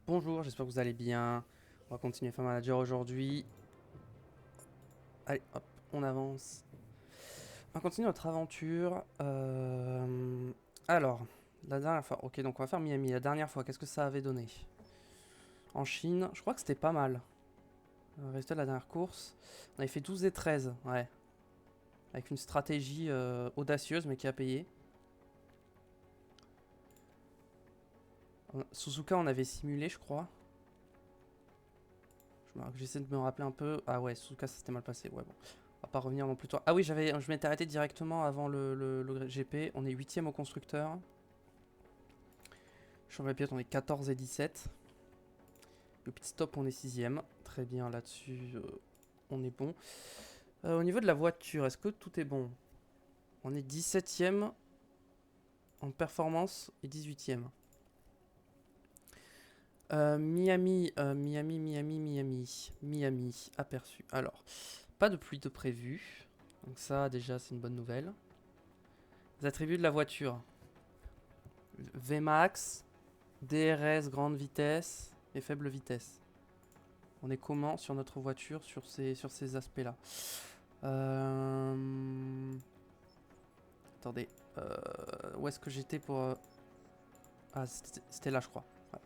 Bonjour, j'espère que vous allez bien. On va continuer Farm Manager aujourd'hui. Allez, hop, on avance. On va continuer notre aventure. Alors, la dernière fois. Ok, donc on va faire Miami. La dernière fois, qu'est-ce que ça avait donné? En Chine, je crois que c'était pas mal. Résultat de la dernière course. On avait fait 12 et 13, ouais. Avec une stratégie audacieuse, mais qui a payé. Suzuka, on avait simulé, je crois. J'essaie de me rappeler un peu. Ah ouais, Suzuka, ça s'était mal passé. Ouais, bon. On va pas revenir non plus tôt. Ah oui, je m'étais arrêté directement avant le GP. On est 8ème au constructeur. Championnat pilote, on est 14 et 17. Le pit stop, on est 6ème. Très bien, là-dessus, on est bon. Au niveau de la voiture, est-ce que tout est bon? On est 17ème en performance et 18ème. Miami, aperçu. Alors, pas de pluie de prévu. Donc ça, déjà, c'est une bonne nouvelle. Les attributs de la voiture. Vmax, DRS, grande vitesse et faible vitesse. On est comment sur notre voiture sur ces aspects-là? Attendez. Où est-ce que j'étais pour... Ah, c'était là, je crois. Ouais.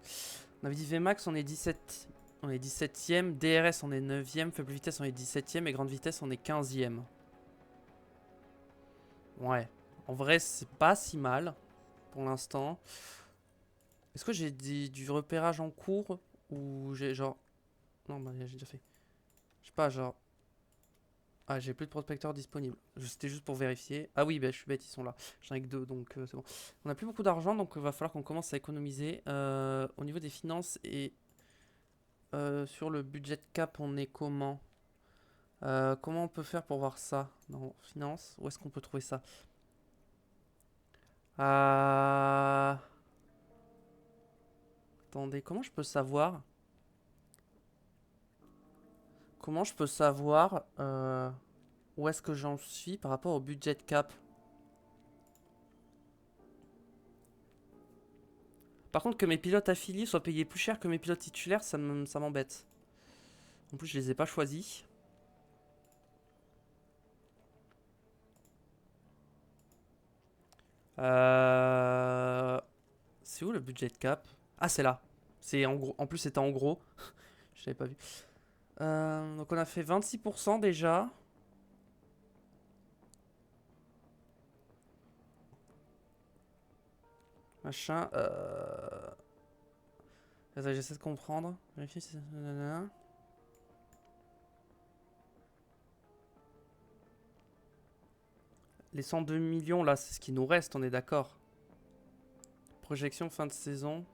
On avait dit Vmax, on est 17... On est 17ème. DRS, on est 9ème. Faible vitesse, on est 17ème. Et grande vitesse, on est 15ème. Ouais. En vrai, c'est pas si mal pour l'instant. Est-ce que j'ai du repérage en cours? Ou j'ai genre... Non, bah j'ai déjà fait. Je sais pas, genre... Ah, j'ai plus de prospecteurs disponibles. C'était juste pour vérifier. Ah oui, bah, je suis bête, ils sont là. J'en ai que deux, donc c'est bon. On a plus beaucoup d'argent, donc il va falloir qu'on commence à économiser. Au niveau des finances et sur le budget cap, on est comment? Comment on peut faire pour voir ça dans finances? Où est-ce qu'on peut trouver ça? euh... Attendez, comment je peux savoir? Comment je peux savoir où est-ce que j'en suis par rapport au budget cap? Par contre, que mes pilotes affiliés soient payés plus cher que mes pilotes titulaires, ça m'embête. En plus, je les ai pas choisis. Euh... C'est où le budget cap? Ah, c'est là. C'est en gros. En plus, c'était en gros. Je l'avais pas vu. Donc, on a fait 26% déjà. Machin. Attends, j'essaie de comprendre. Vérifier si... Les 102 millions, là, c'est ce qui nous reste, on est d'accord. Projection fin de saison.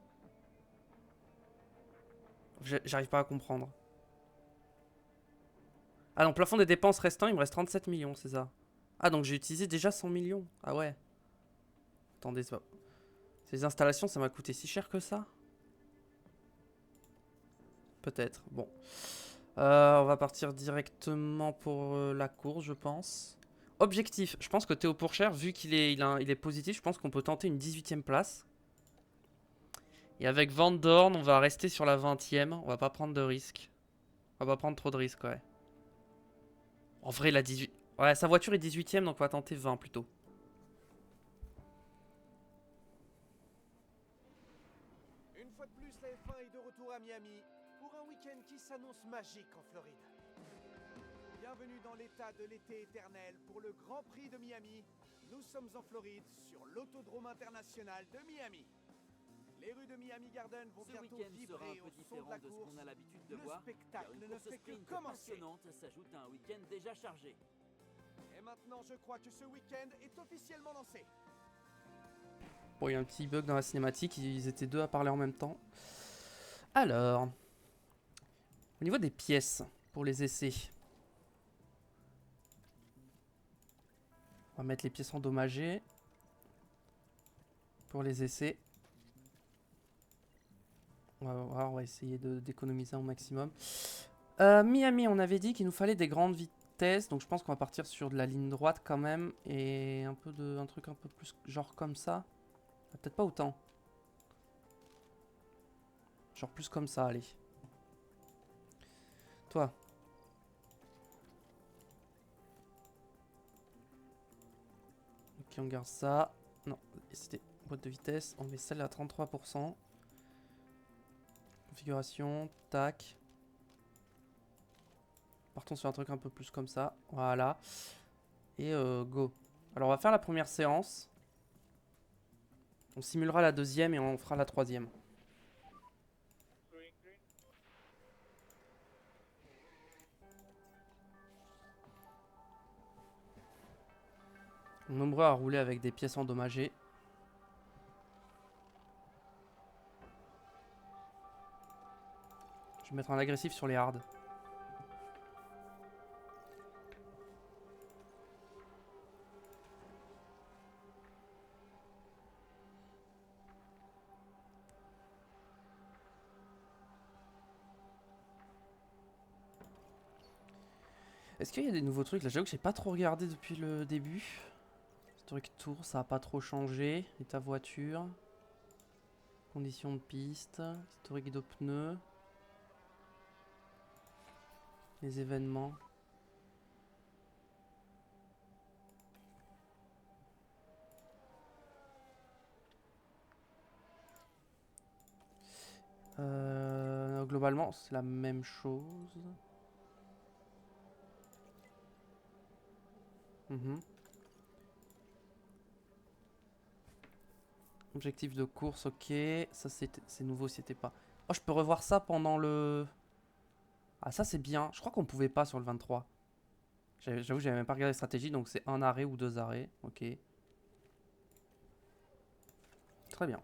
J'arrive pas à comprendre. Ah non, plafond des dépenses restant, il me reste 37 millions, c'est ça. Ah, donc j'ai utilisé déjà 100 millions. Ah ouais. Attendez, c'est pas... Ces installations, ça m'a coûté si cher que ça? Peut-être. Bon. On va partir directement pour la course, je pense. Objectif. Je pense que Théo Pourchère, vu il est positif, je pense qu'on peut tenter une 18ème place. Et avec Van Dorn, on va rester sur la 20ème. On va pas prendre de risques. On va pas prendre trop de risques, ouais. En vrai, la 18... Ouais, sa voiture est 18ème, donc on va tenter 20 plutôt. Une fois de plus, la F1 est de retour à Miami pour un week-end qui s'annonce magique en Floride. Bienvenue dans l'état de l'été éternel pour le Grand Prix de Miami. Nous sommes en Floride sur l'autodrome international de Miami. Les rues de Miami Garden vont bientôt vibrer au son de la course. Le spectacle ne fait que commencer. S'ajoute à un week-end déjà chargé. Et maintenant, je crois que ce week-end est officiellement lancé. Bon, il y a un petit bug dans la cinématique, ils étaient deux à parler en même temps. Alors, au niveau des pièces pour les essais, on va mettre les pièces endommagées pour les essais. On va voir, on va essayer d'économiser un maximum. Miami, on avait dit qu'il nous fallait des grandes vitesses, donc je pense qu'on va partir sur de la ligne droite quand même et un truc un peu plus genre comme ça. Peut-être pas autant. Genre plus comme ça, allez. Toi. Ok, on garde ça. Non, c'était boîte de vitesse. On met celle à 33%. Configuration, tac. Partons sur un truc un peu plus comme ça. Voilà. Et go. Alors on va faire la première séance. On simulera la deuxième et on fera la troisième. Nombreux à rouler avec des pièces endommagées. Je vais mettre un agressif sur les hards. Est-ce qu'il y a des nouveaux trucs là? J'avoue que j'ai pas trop regardé depuis le début. Historique tour, ça a pas trop changé. État voiture. Conditions de piste. Historique de pneus. Les événements. Globalement, c'est la même chose. Mhm. Objectif de course, ok. Ça, c'est nouveau, c'était pas. Oh, je peux revoir ça pendant le. Ah, ça, c'est bien. Je crois qu'on pouvait pas sur le 23. J'avoue, j'avais même pas regardé la stratégie, donc c'est un arrêt ou deux arrêts. Ok. Très bien.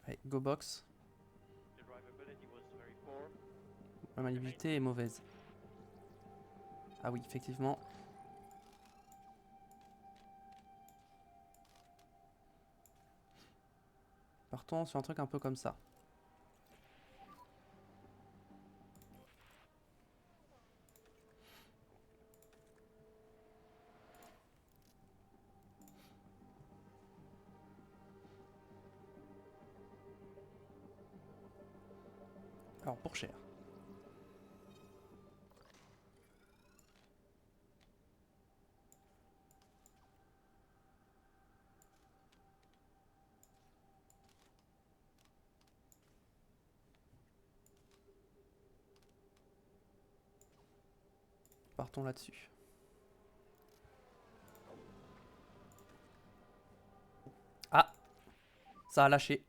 Allez, go box. La maniabilité est mauvaise. Ah oui, effectivement. Partons sur un truc un peu comme ça. Alors, pour cher. Partons là-dessus. Ah, ça a lâché.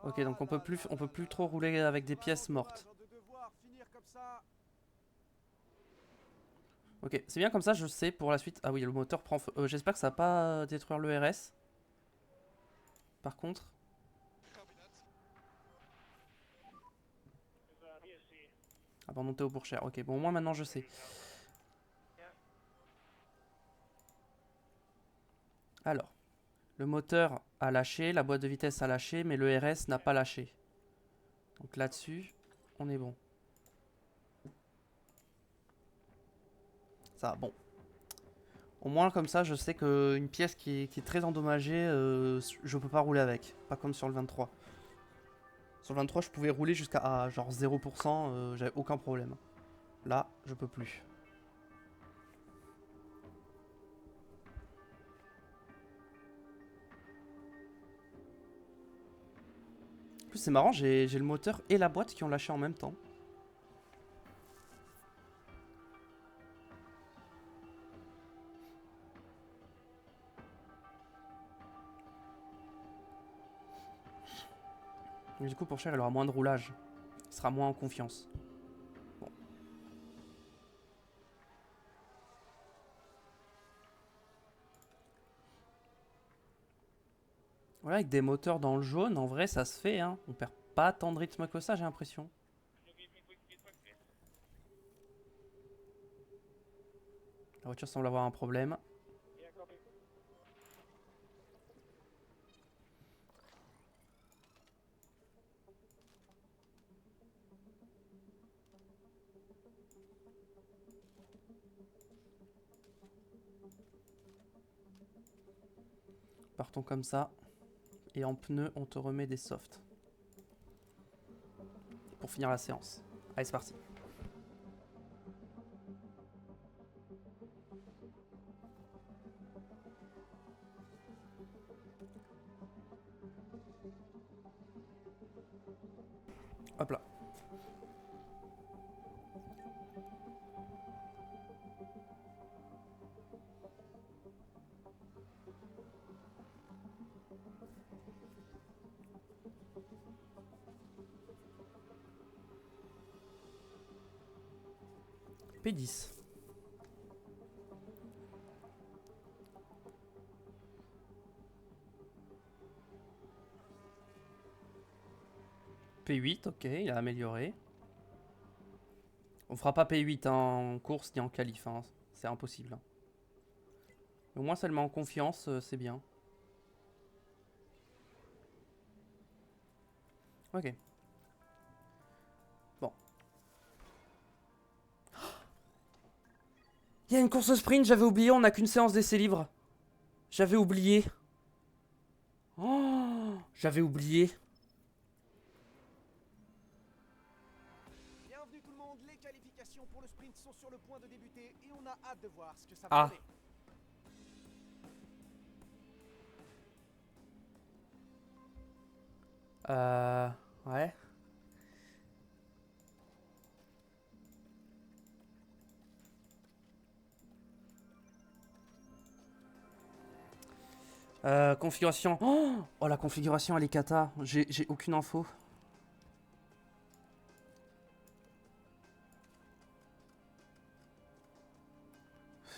Ok, donc on peut plus trop rouler avec des pièces mortes. Ok, c'est bien comme ça, je sais pour la suite. Ah oui, le moteur prend feu. J'espère que ça va pas détruire le RS. Par contre. Abandon Théo pour cher. Ok, bon, au moins maintenant je sais. Alors, le moteur a lâché, la boîte de vitesse a lâché, mais le RS n'a pas lâché. Donc là-dessus, on est bon. Ça, bon. Au moins comme ça, je sais qu'une pièce qui est très endommagée, je peux pas rouler avec. Pas comme sur le 23. Sur le 23, je pouvais rouler jusqu'à genre 0%, j'avais aucun problème. Là, je peux plus. En plus, c'est marrant, j'ai le moteur et la boîte qui ont lâché en même temps. Mais du coup, pour cher, elle aura moins de roulage. Il sera moins en confiance. Bon. Voilà, avec des moteurs dans le jaune, en vrai, ça se fait, hein. On perd pas tant de rythme que ça, j'ai l'impression. La voiture semble avoir un problème. Partons comme ça. Et en pneu, on te remet des softs. Pour finir la séance. Allez, c'est parti. Hop là. P10. P8, ok, il a amélioré. On fera pas P8 en course ni en qualif, hein. C'est impossible. Au moins ça le met en confiance, c'est bien. Ok. Bon. Il y a une course sprint, j'avais oublié, on n'a qu'une séance d'essai libre. J'avais oublié. Oh, j'avais oublié. Bienvenue tout le monde, les qualifications pour le sprint sont sur le point de débuter et on a hâte de voir ce que ça Ah. va donner. Ouais. Configuration. Oh, la configuration, elle est cata. J'ai aucune info.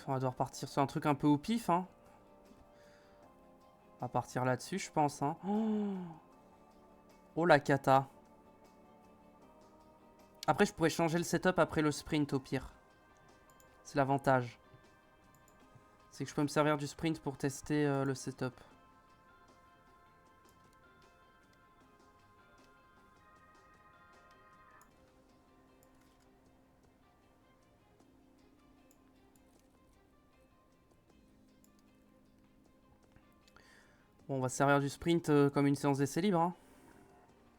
On va devoir partir sur un truc un peu au pif, hein. On va partir là-dessus, je pense, hein. Oh, la cata. Après, je pourrais changer le setup après le sprint, au pire. C'est l'avantage. C'est que je peux me servir du sprint pour tester le setup. Bon, on va se servir du sprint comme une séance d'essai libre, hein.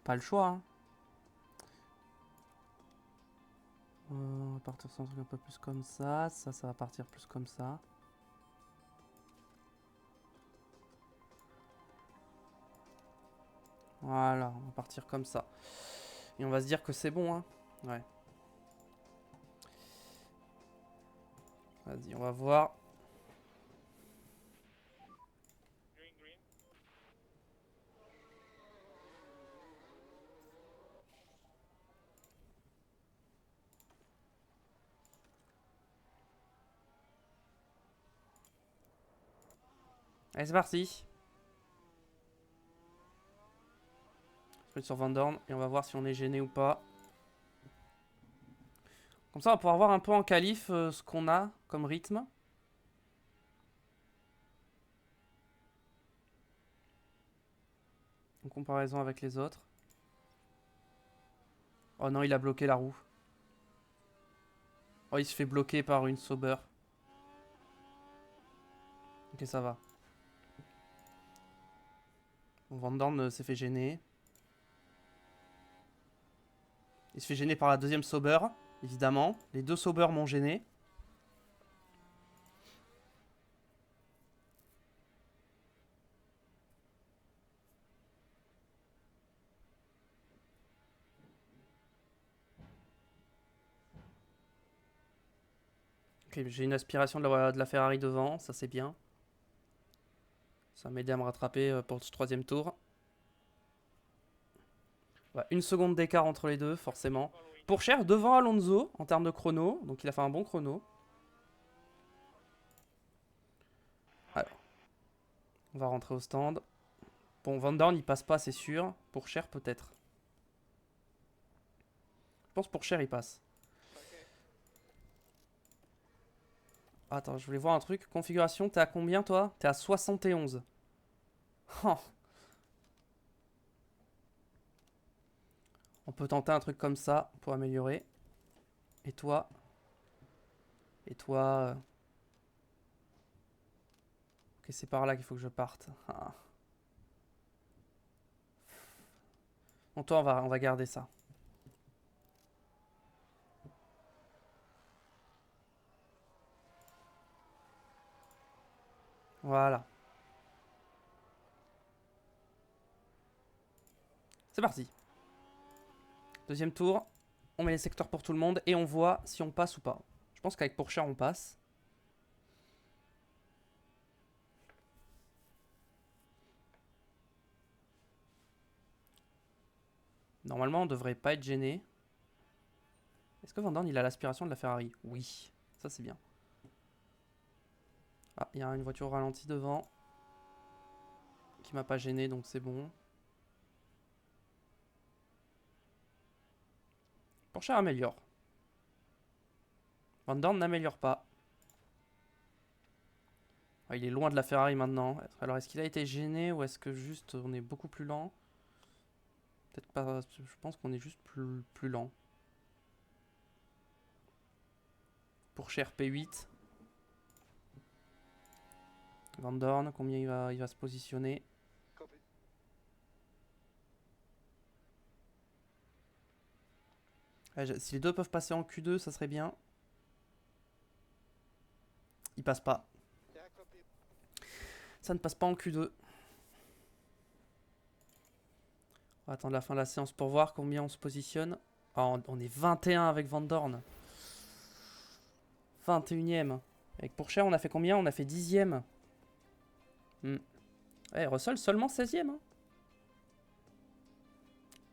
Pas le choix, hein. On va partir sur un truc un peu plus comme ça. Ça va partir plus comme ça. Voilà, on va partir comme ça. Et on va se dire que c'est bon, hein. Ouais. Vas-y, on va voir. Allez, c'est parti. Sprint sur Van Dorn et on va voir si on est gêné ou pas. Comme ça, on va pouvoir voir un peu en qualif ce qu'on a comme rythme. En comparaison avec les autres. Oh non, il a bloqué la roue. Oh, il se fait bloquer par une Sauber. Ok, ça va. Bon, Van Dorn s'est fait gêner. Il se fait gêner par la deuxième Sauber, évidemment. Les deux Sauber m'ont gêné. Ok, j'ai une aspiration de la Ferrari devant, ça c'est bien. Ça m'a aidé à me rattraper pour ce troisième tour. Ouais, une seconde d'écart entre les deux, forcément. Pourchaire devant Alonso en termes de chrono, donc il a fait un bon chrono. Alors, on va rentrer au stand. Bon, Van Dorn il passe pas, c'est sûr. Pourchaire peut-être. Je pense Pourchaire il passe. Attends, je voulais voir un truc. Configuration, t'es à combien toi? T'es à 71. Oh. On peut tenter un truc comme ça pour améliorer. Et toi? Et toi Ok, c'est par là qu'il faut que je parte. Ah. Bon, toi, on va garder ça. Voilà. C'est parti. Deuxième tour. On met les secteurs pour tout le monde et on voit si on passe ou pas. Je pense qu'avec Pourchère, on passe. Normalement, on devrait pas être gêné. Est-ce que Van Dorn, il a l'aspiration de la Ferrari? Oui. Ça, c'est bien. Ah, il y a une voiture ralentie devant. Qui m'a pas gêné, donc c'est bon. Pourchère améliore. Van Dorn n'améliore pas. Ah, il est loin de la Ferrari maintenant. Alors, est-ce qu'il a été gêné ou est-ce que juste on est beaucoup plus lent? Peut-être pas. Je pense qu'on est juste plus lent. Pourchère P8. Van Dorn, combien il va se positionner? Si les deux peuvent passer en Q2, ça serait bien. Il passe pas. Ça ne passe pas en Q2. On va attendre la fin de la séance pour voir combien on se positionne. Oh, on est 21 avec Van Dorn. 21ème. Avec Pourchère, on a fait combien? On a fait 10ème. Ouais, Russell seulement 16ème. Hein.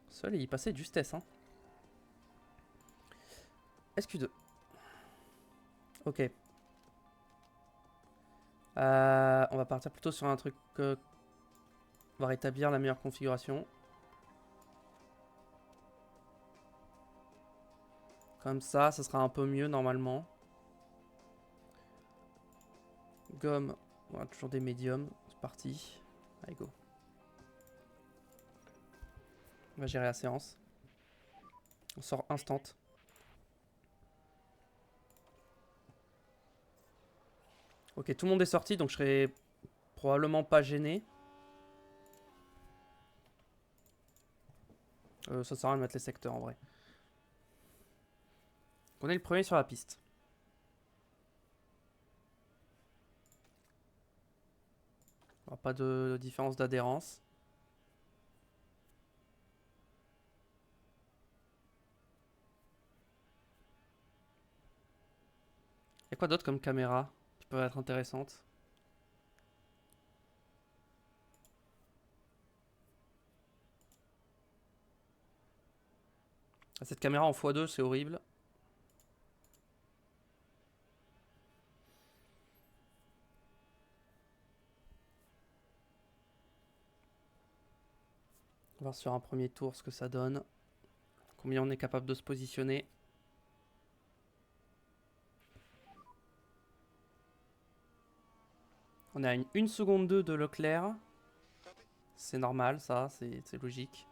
Russell, il passait de justesse. Hein. SQ2. Ok. On va partir plutôt sur un truc... on va rétablir la meilleure configuration. Comme ça sera un peu mieux normalement. Gomme, voilà, toujours des médiums. C'est parti. Allez, go. On va gérer la séance. On sort instant. Ok, tout le monde est sorti, donc je serai probablement pas gêné. Ça sert à rien de mettre les secteurs en vrai. On est le premier sur la piste. Pas de différence d'adhérence. Il y a quoi d'autre comme caméra qui peut être intéressante? Cette caméra en x2, c'est horrible. On va voir sur un premier tour ce que ça donne. Combien on est capable de se positionner. On est à une 1 seconde 2 de Leclerc. C'est normal, ça, c'est logique.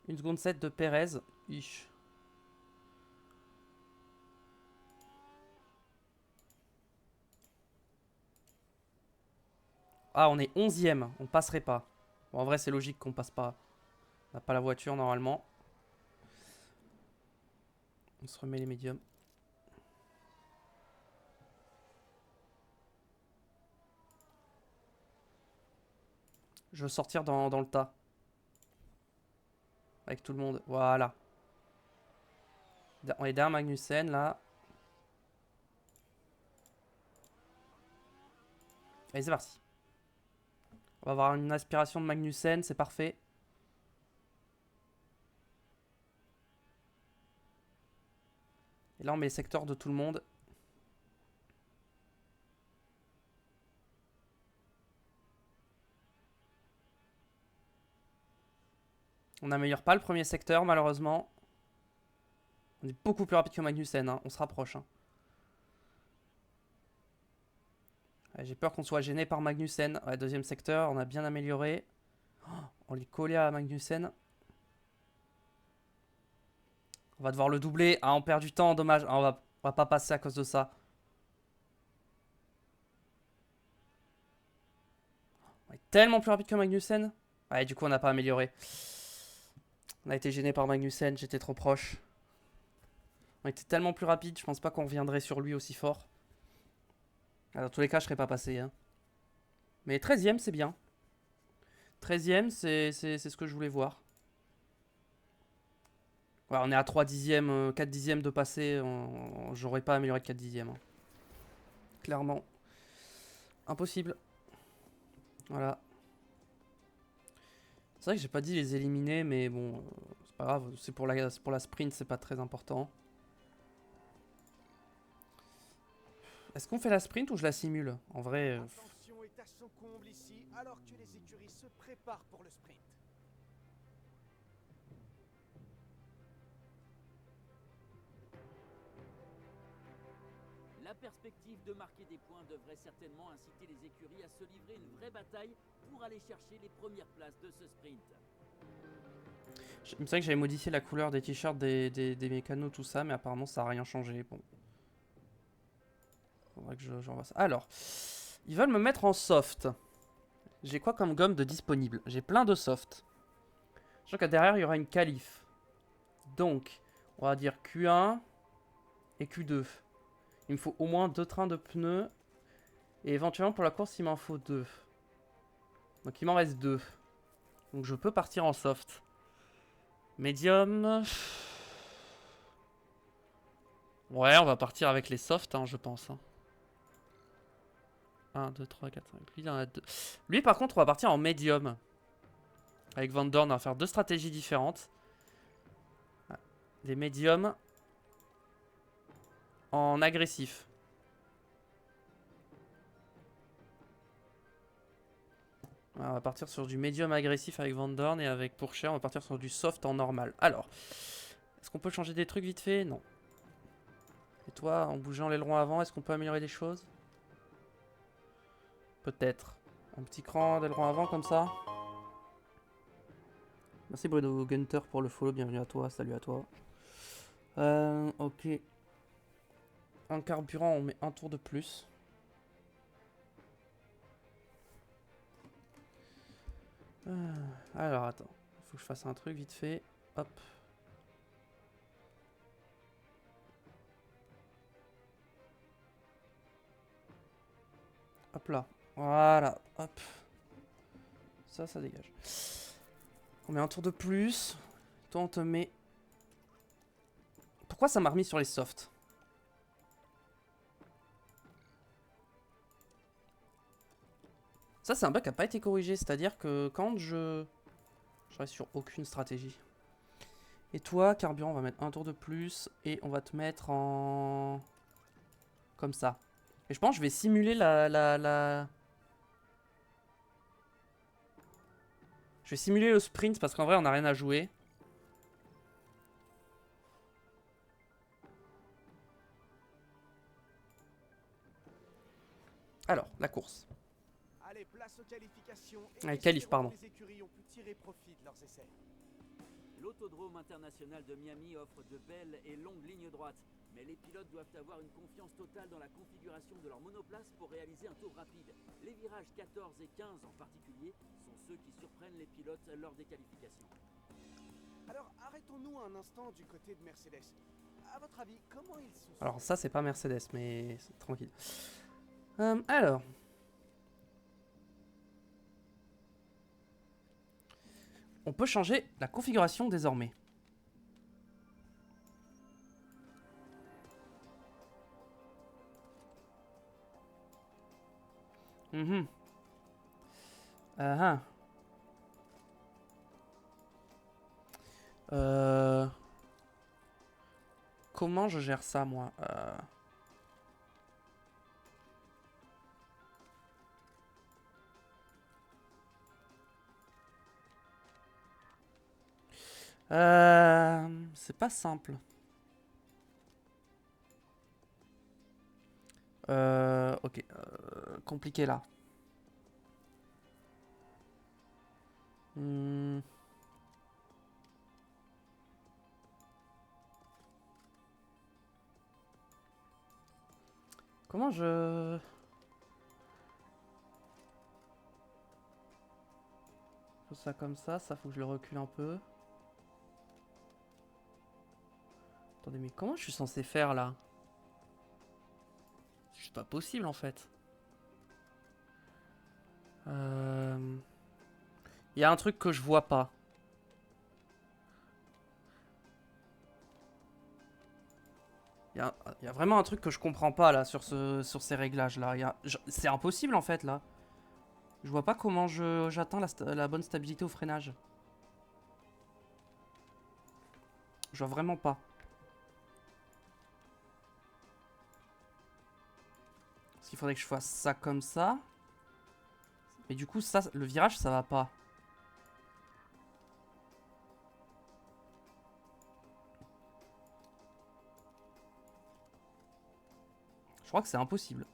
1 seconde 7 de Pérez. Ish. Ah, on est 11ème. On passerait pas. Bon, en vrai, c'est logique qu'on passe pas. On n'a pas la voiture normalement. On se remet les médiums. Je veux sortir dans le tas. Avec tout le monde. Voilà. On est derrière Magnussen là. Allez, c'est parti. On va avoir une aspiration de Magnussen, c'est parfait. Et là, on met les secteurs de tout le monde. On n'améliore pas le premier secteur, malheureusement. On est beaucoup plus rapide que Magnussen, hein. On se rapproche. Hein. Ouais, j'ai peur qu'on soit gêné par Magnussen. Ouais, deuxième secteur, on a bien amélioré. Oh, on est collé à Magnussen. On va devoir le doubler. Ah, on perd du temps, dommage. Ah, on va pas passer à cause de ça. On est tellement plus rapide que Magnussen. Ouais, du coup, on n'a pas amélioré. On a été gêné par Magnussen, j'étais trop proche. On était tellement plus rapide, je pense pas qu'on reviendrait sur lui aussi fort. Dans tous les cas, je serais pas passé. Hein. Mais 13ème, c'est bien. 13ème, c'est ce que je voulais voir. Ouais, on est à 3 dixièmes, 4 dixièmes de passer. J'aurais pas amélioré de 4 dixièmes. Hein. Clairement. Impossible. Voilà. C'est vrai que j'ai pas dit les éliminer, mais bon, c'est pas grave. C'est pour la sprint, c'est pas très important. Est-ce qu'on fait la sprint ou je la simule? En vrai... Attention est à son comble ici, alors que les écuries se préparent pour le sprint. La perspective de marquer des points devrait certainement inciter les écuries à se livrer une vraie bataille pour aller chercher les premières places de ce sprint. C'est vrai que j'avais modifié la couleur des t-shirts des mécanos, tout ça, mais apparemment ça n'a rien changé. Bon. Faudrait que je revoie ça. Alors, ils veulent me mettre en soft. J'ai quoi comme gomme de disponible? J'ai plein de soft. Je sens que derrière il y aura une qualif. Donc, on va dire Q1 et Q2. Il me faut au moins 2 trains de pneus. Et éventuellement pour la course, il m'en faut 2. Donc il m'en reste 2. Donc je peux partir en soft. Medium. Ouais, on va partir avec les softs, hein, je pense. Hein. 1, 2, 3, 4, 5. Lui, il en a 2. Lui, par contre, on va partir en médium. Avec Van Dorn, on va faire 2 stratégies différentes. Des médiums en agressif. On va partir sur du médium agressif avec Van Dorn et avec Pourchaire, on va partir sur du soft en normal. Alors, est-ce qu'on peut changer des trucs vite fait? Non. Et toi, en bougeant l'aileron avant, est-ce qu'on peut améliorer des choses? Peut-être. Un petit cran d'aileron avant comme ça. Merci Bruno Gunter pour le follow, bienvenue à toi, salut à toi. Ok. Un carburant, on met un tour de plus. Alors attends, il faut que je fasse un truc vite fait. Hop. Hop là. Voilà. Hop. Ça dégage. On met un tour de plus. Toi, on te met... Pourquoi ça m'a remis sur les softs? Ça, c'est un bug qui n'a pas été corrigé. C'est-à-dire que quand je reste sur aucune stratégie. Et toi, carburant, on va mettre un tour de plus. Et on va te mettre en... Comme ça. Et je pense que je vais simuler Je vais simuler le sprint parce qu'en vrai, on n'a rien à jouer. Alors, la course. Allez, place aux qualifications. Allez, qualif, pardon. Les écuries ont pu tirer profit de leurs essais. L'autodrome international de Miami offre de belles et longues lignes droites, mais les pilotes doivent avoir une confiance totale dans la configuration de leur monoplace pour réaliser un tour rapide. Les virages 14 et 15 en particulier sont ceux qui surprennent les pilotes lors des qualifications. Alors, arrêtons-nous un instant du côté de Mercedes. À votre avis, comment ils sont... Alors ça, c'est pas Mercedes, mais c'est tranquille. Alors... On peut changer la configuration désormais. Ah. Comment je gère ça, moi? C'est pas simple. Ok. Compliqué là. Comment je... Je pose ça comme ça faut que je le recule un peu. Attendez, mais comment je suis censé faire là? C'est juste pas possible en fait. Il y a un truc que je vois pas. Il y a vraiment un truc que je comprends pas là sur ces réglages là. C'est impossible en fait là. Je vois pas comment j'atteins la bonne stabilité au freinage. Je vois vraiment pas. Parce qu'il faudrait que je fasse ça comme ça. Mais du coup, ça, le virage, ça va pas. Je crois que c'est impossible.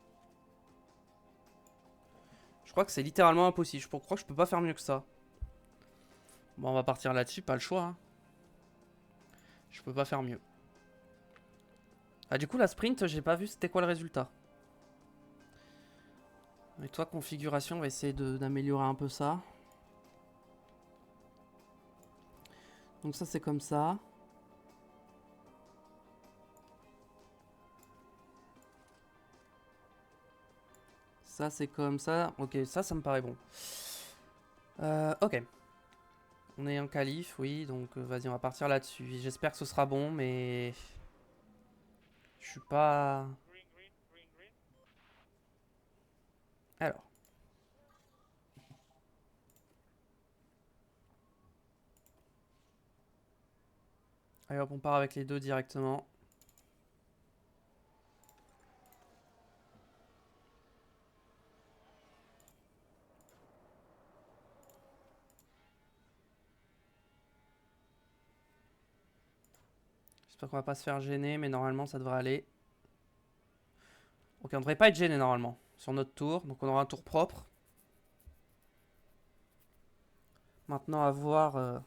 Je crois que c'est littéralement impossible. Je crois que je peux pas faire mieux que ça. Bon, on va partir là-dessus, pas le choix. Hein. Je peux pas faire mieux. Ah, du coup, la sprint, j'ai pas vu c'était quoi le résultat. Et toi, configuration, on va essayer d'améliorer un peu ça. Donc ça, c'est comme ça. Ça, c'est comme ça. Ok, ça me paraît bon. Ok. On est en qualif, oui, donc vas-y, on va partir là-dessus. J'espère que ce sera bon, mais... Je suis pas... Alors. Allez hop, on part avec les deux directement. J'espère qu'on va pas se faire gêner, mais normalement ça devrait aller. Ok, on devrait pas être gêné normalement sur notre tour, donc on aura un tour propre. Maintenant à voir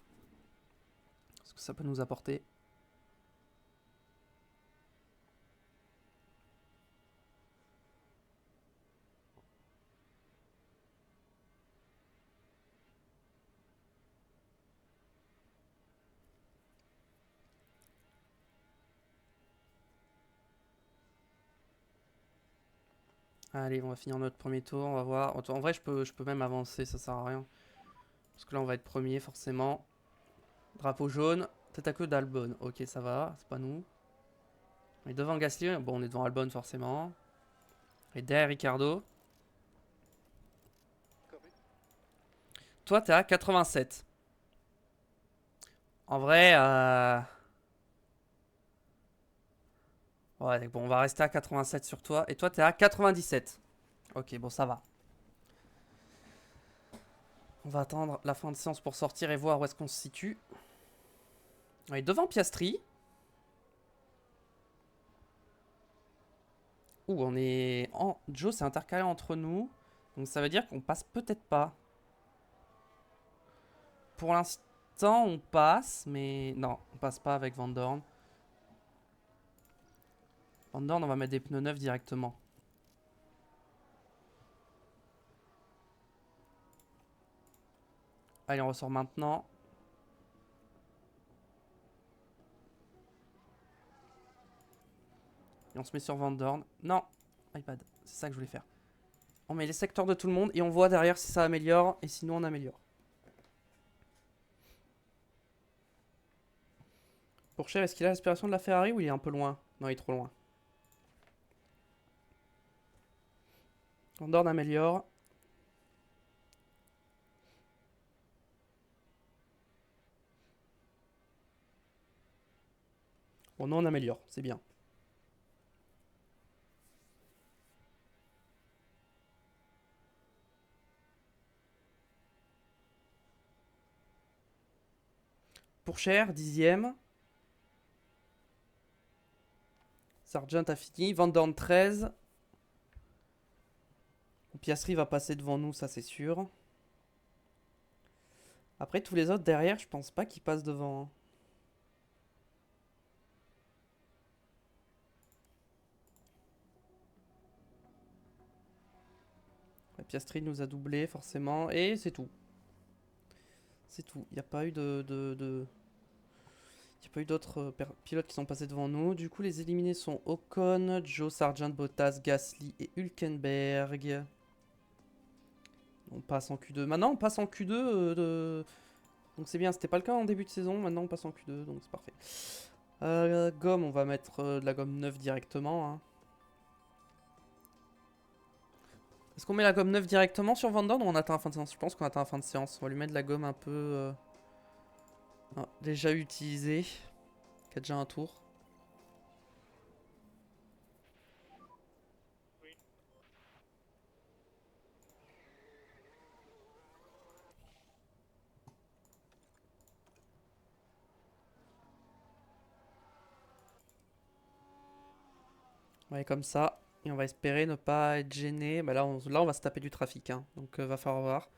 ce que ça peut nous apporter. Allez, on va finir notre premier tour, on va voir. En vrai, je peux même avancer, ça sert à rien. Parce que là, on va être premier, forcément. Drapeau jaune, tête à queue d'Albon. Ok, ça va, c'est pas nous. On est devant Gasly, bon, on est devant Albon, forcément. Et derrière Ricardo. Toi, t'es à 87. En vrai, ouais, bon, on va rester à 87 sur toi. Et toi, t'es à 97. Ok, bon, ça va. On va attendre la fin de séance pour sortir et voir où est-ce qu'on se situe. On est devant Piastri. Ouh, on est en... Joe s'est intercalé entre nous. Donc ça veut dire qu'on passe peut-être pas. Pour l'instant, on passe, mais... Non, on passe pas avec Van Dorn. Van Dorn, on va mettre des pneus neufs directement. Allez, on ressort maintenant. Et on se met sur Van Dorn. Non, iPad, c'est ça que je voulais faire. On met les secteurs de tout le monde et on voit derrière si ça améliore. Et sinon, on améliore. Pourchaire, est-ce qu'il a l'aspiration de la Ferrari ou il est un peu loin? Non, il est trop loin. Van Dorn améliore. Bon, non, on améliore, c'est bien. Pourchaire, 10ème. Sargent a fini. Van Dorn, 13. Piastri va passer devant nous, ça c'est sûr. Après, tous les autres derrière, je pense pas qu'ils passent devant. Piastri nous a doublé, forcément. Et c'est tout. C'est tout. Il n'y a pas eu Il n'y a pas eu d'autres pilotes qui sont passés devant nous. Du coup, les éliminés sont Ocon, Joe, Sargent, Bottas, Gasly et Hülkenberg. On passe en Q2. Maintenant, on passe en Q2. Donc c'est bien, c'était pas le cas en début de saison. Maintenant, on passe en Q2, donc c'est parfait. Gomme, on va mettre de la gomme neuve directement. Hein. Est-ce qu'on met la gomme neuve directement sur Van Dorn ou on atteint la fin de séance? Je pense qu'on atteint la fin de séance. On va lui mettre de la gomme un peu déjà utilisée, qui a déjà un tour. Ouais, comme ça. Et on va espérer ne pas être gêné. Bah là, on va se taper du trafic. Hein. Donc, va falloir voir.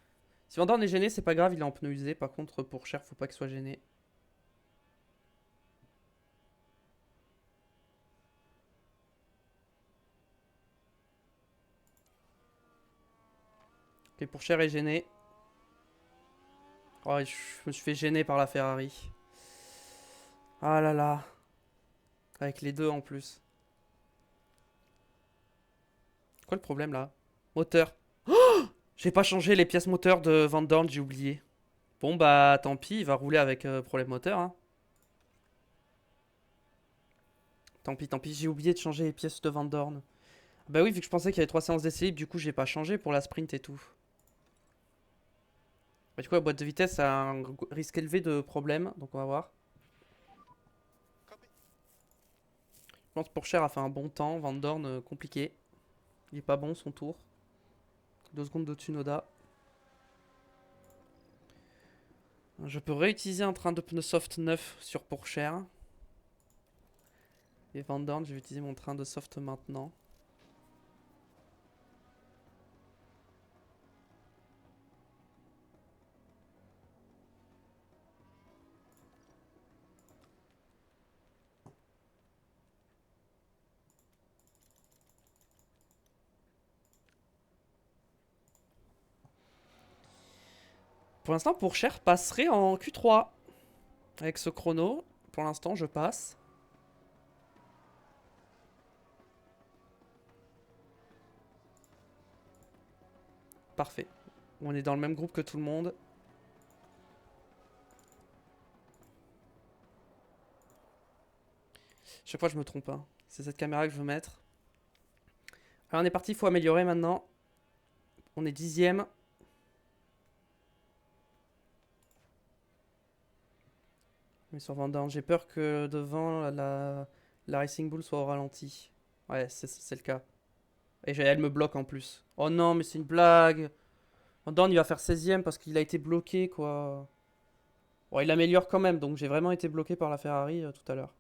Si Van Dorn est gêné, c'est pas grave, il est en pneu usé. Par contre, pour Cher, faut pas qu'il soit gêné. Ok, pour Cher est gêné. Oh, je me suis fait gêner par la Ferrari. Ah là là. Avec les deux en plus. Quoi le problème là? Moteur. J'ai pas changé les pièces moteurs de Van Dorn, j'ai oublié. Bon bah tant pis, il va rouler avec problème moteur. Hein. Tant pis, j'ai oublié de changer les pièces de Van Dorn. Bah oui, vu que je pensais qu'il y avait 3 séances d'essai libre, du coup j'ai pas changé pour la sprint et tout. Bah, du coup la boîte de vitesse a un risque élevé de problème, donc on va voir. Je pense que Pourchaire a fait un bon temps, Van Dorn compliqué. Il est pas bon son tour. 2 secondes de Tsunoda. Je peux réutiliser un train de pneus soft neuf sur Pourchaire. Et Van Dorn, je vais utiliser mon train de soft maintenant. Pour l'instant, Pourchaire passerait en Q3. Avec ce chrono, pour l'instant, je passe. Parfait. On est dans le même groupe que tout le monde. Chaque fois, je me trompe. Hein. C'est cette caméra que je veux mettre. Alors, on est parti. Il faut améliorer maintenant. On est 10ème. Mais sur Van Dorn, j'ai peur que devant la Racing Bull soit au ralenti. Ouais, c'est le cas. Et elle me bloque en plus. Oh non, mais c'est une blague. Van Dorn, il va faire 16ème parce qu'il a été bloqué, quoi. Bon, il améliore quand même, donc j'ai vraiment été bloqué par la Ferrari tout à l'heure.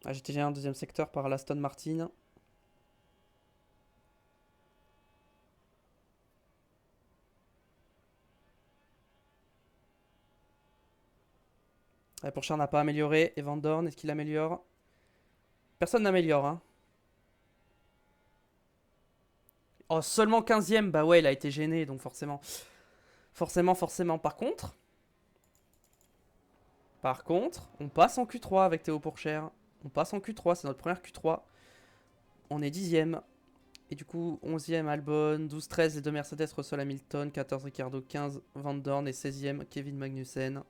Ah, j'étais géré en deuxième secteur par l'Aston Martin. Ouais, Pourchaire n'a pas amélioré. Et Van Dorn, est-ce qu'il améliore? Personne n'améliore, hein. Oh, seulement 15ème. Bah ouais, il a été gêné, donc forcément. Forcément. Par contre, on passe en Q3 avec Théo Pourchaire. On passe en Q3, c'est notre première Q3. On est 10ème. Et du coup, 11ème Albon, 12-13 les deux Mercedes, Russell Hamilton, 14 Ricciardo, 15 Van Dorn et 16ème Kevin Magnussen.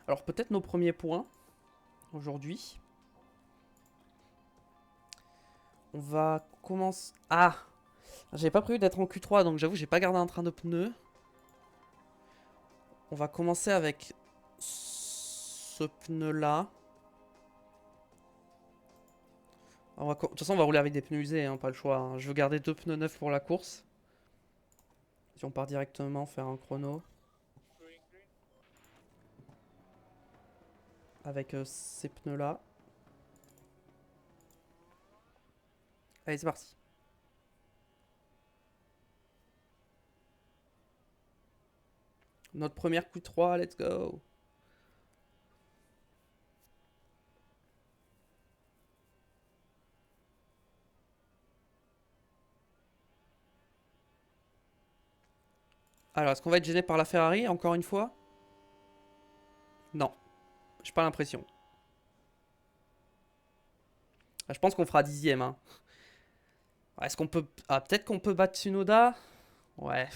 Alors peut-être nos premiers points aujourd'hui. On va commencer... Ah! J'avais pas prévu d'être en Q3, donc j'avoue, j'ai pas gardé un train de pneus. On va commencer avec ce pneu-là. De toute façon, on va rouler avec des pneus usés, hein, pas le choix. Hein. Je veux garder 2 pneus neufs pour la course. Si on part directement faire un chrono. Avec ces pneus-là. Allez, c'est parti. Notre première Q3, let's go. Alors, est-ce qu'on va être gêné par la Ferrari, encore une fois? Non. J'ai pas l'impression. Ah, je pense qu'on fera 10ème. Hein. Est-ce qu'on peut... Ah, peut-être qu'on peut battre Tsunoda? Ouais.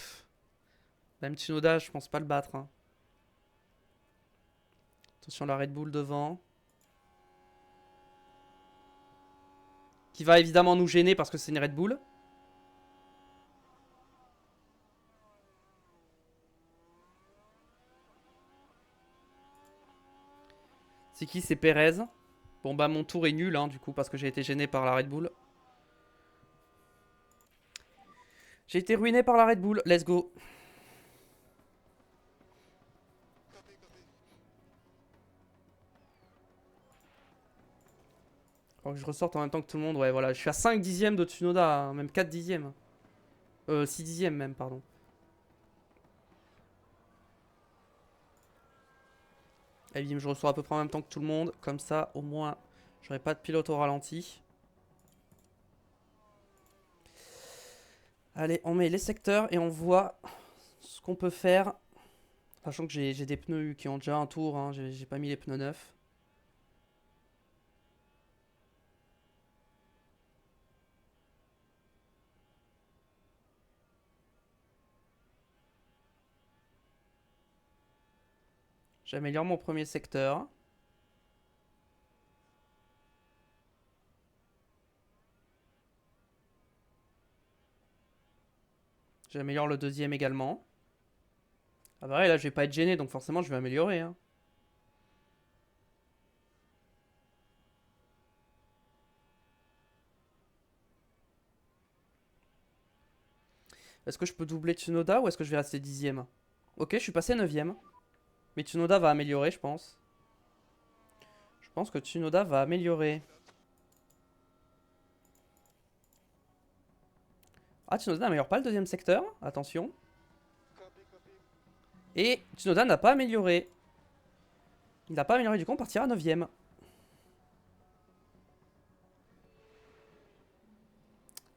Même Tsunoda, je pense pas le battre. Hein. Attention, la Red Bull devant. Qui va évidemment nous gêner parce que c'est une Red Bull. C'est qui? C'est Perez. Bon bah mon tour est nul hein, du coup parce que j'ai été gêné par la Red Bull. J'ai été ruiné par la Red Bull. Let's go. Faut que je ressorte en même temps que tout le monde. Ouais voilà, je suis à 5 dixièmes de Tsunoda. Hein, même 4 dixièmes. 6 dixièmes même, pardon. Et bim, je ressors à peu près en même temps que tout le monde. Comme ça, au moins, j'aurai pas de pilote au ralenti. Allez, on met les secteurs et on voit ce qu'on peut faire. Sachant que j'ai des pneus qui ont déjà un tour. Hein, j'ai pas mis les pneus neufs. J'améliore mon premier secteur. J'améliore le deuxième également. Ah bah ouais, là je vais pas être gêné, donc forcément je vais améliorer. Hein. Est-ce que je peux doubler Tsunoda ou est-ce que je vais rester 10ème? Ok, je suis passé 9ème. Mais Tsunoda va améliorer, je pense. Je pense que Tsunoda va améliorer. Ah, Tsunoda n'améliore pas le deuxième secteur. Attention. Et Tsunoda n'a pas amélioré. Il n'a pas amélioré, du coup on partira 9ème.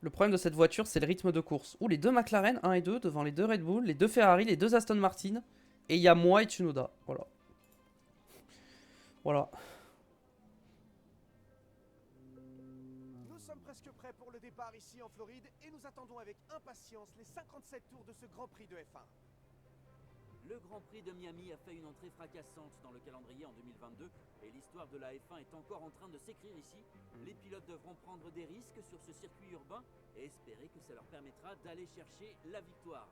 Le problème de cette voiture, c'est le rythme de course. Ouh, les deux McLaren, 1 et 2, devant les deux Red Bull, les deux Ferrari, les deux Aston Martin. Et il y a moi et Tsunoda. Voilà. Voilà. Nous sommes presque prêts pour le départ ici en Floride et nous attendons avec impatience les 57 tours de ce Grand Prix de F1. Le Grand Prix de Miami a fait une entrée fracassante dans le calendrier en 2022 et l'histoire de la F1 est encore en train de s'écrire ici. Les pilotes devront prendre des risques sur ce circuit urbain et espérer que ça leur permettra d'aller chercher la victoire.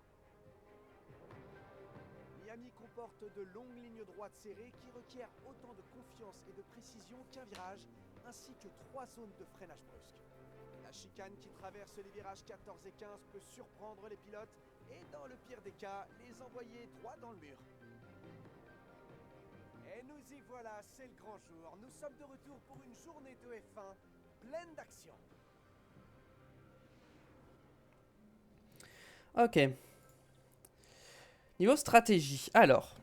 Miami comporte de longues lignes droites serrées qui requièrent autant de confiance et de précision qu'un virage, ainsi que 3 zones de freinage brusque. La chicane qui traverse les virages 14 et 15 peut surprendre les pilotes et, dans le pire des cas, les envoyer droit dans le mur. Et nous y voilà, c'est le grand jour. Nous sommes de retour pour une journée de F1 pleine d'action. Ok. Niveau stratégie. Alors.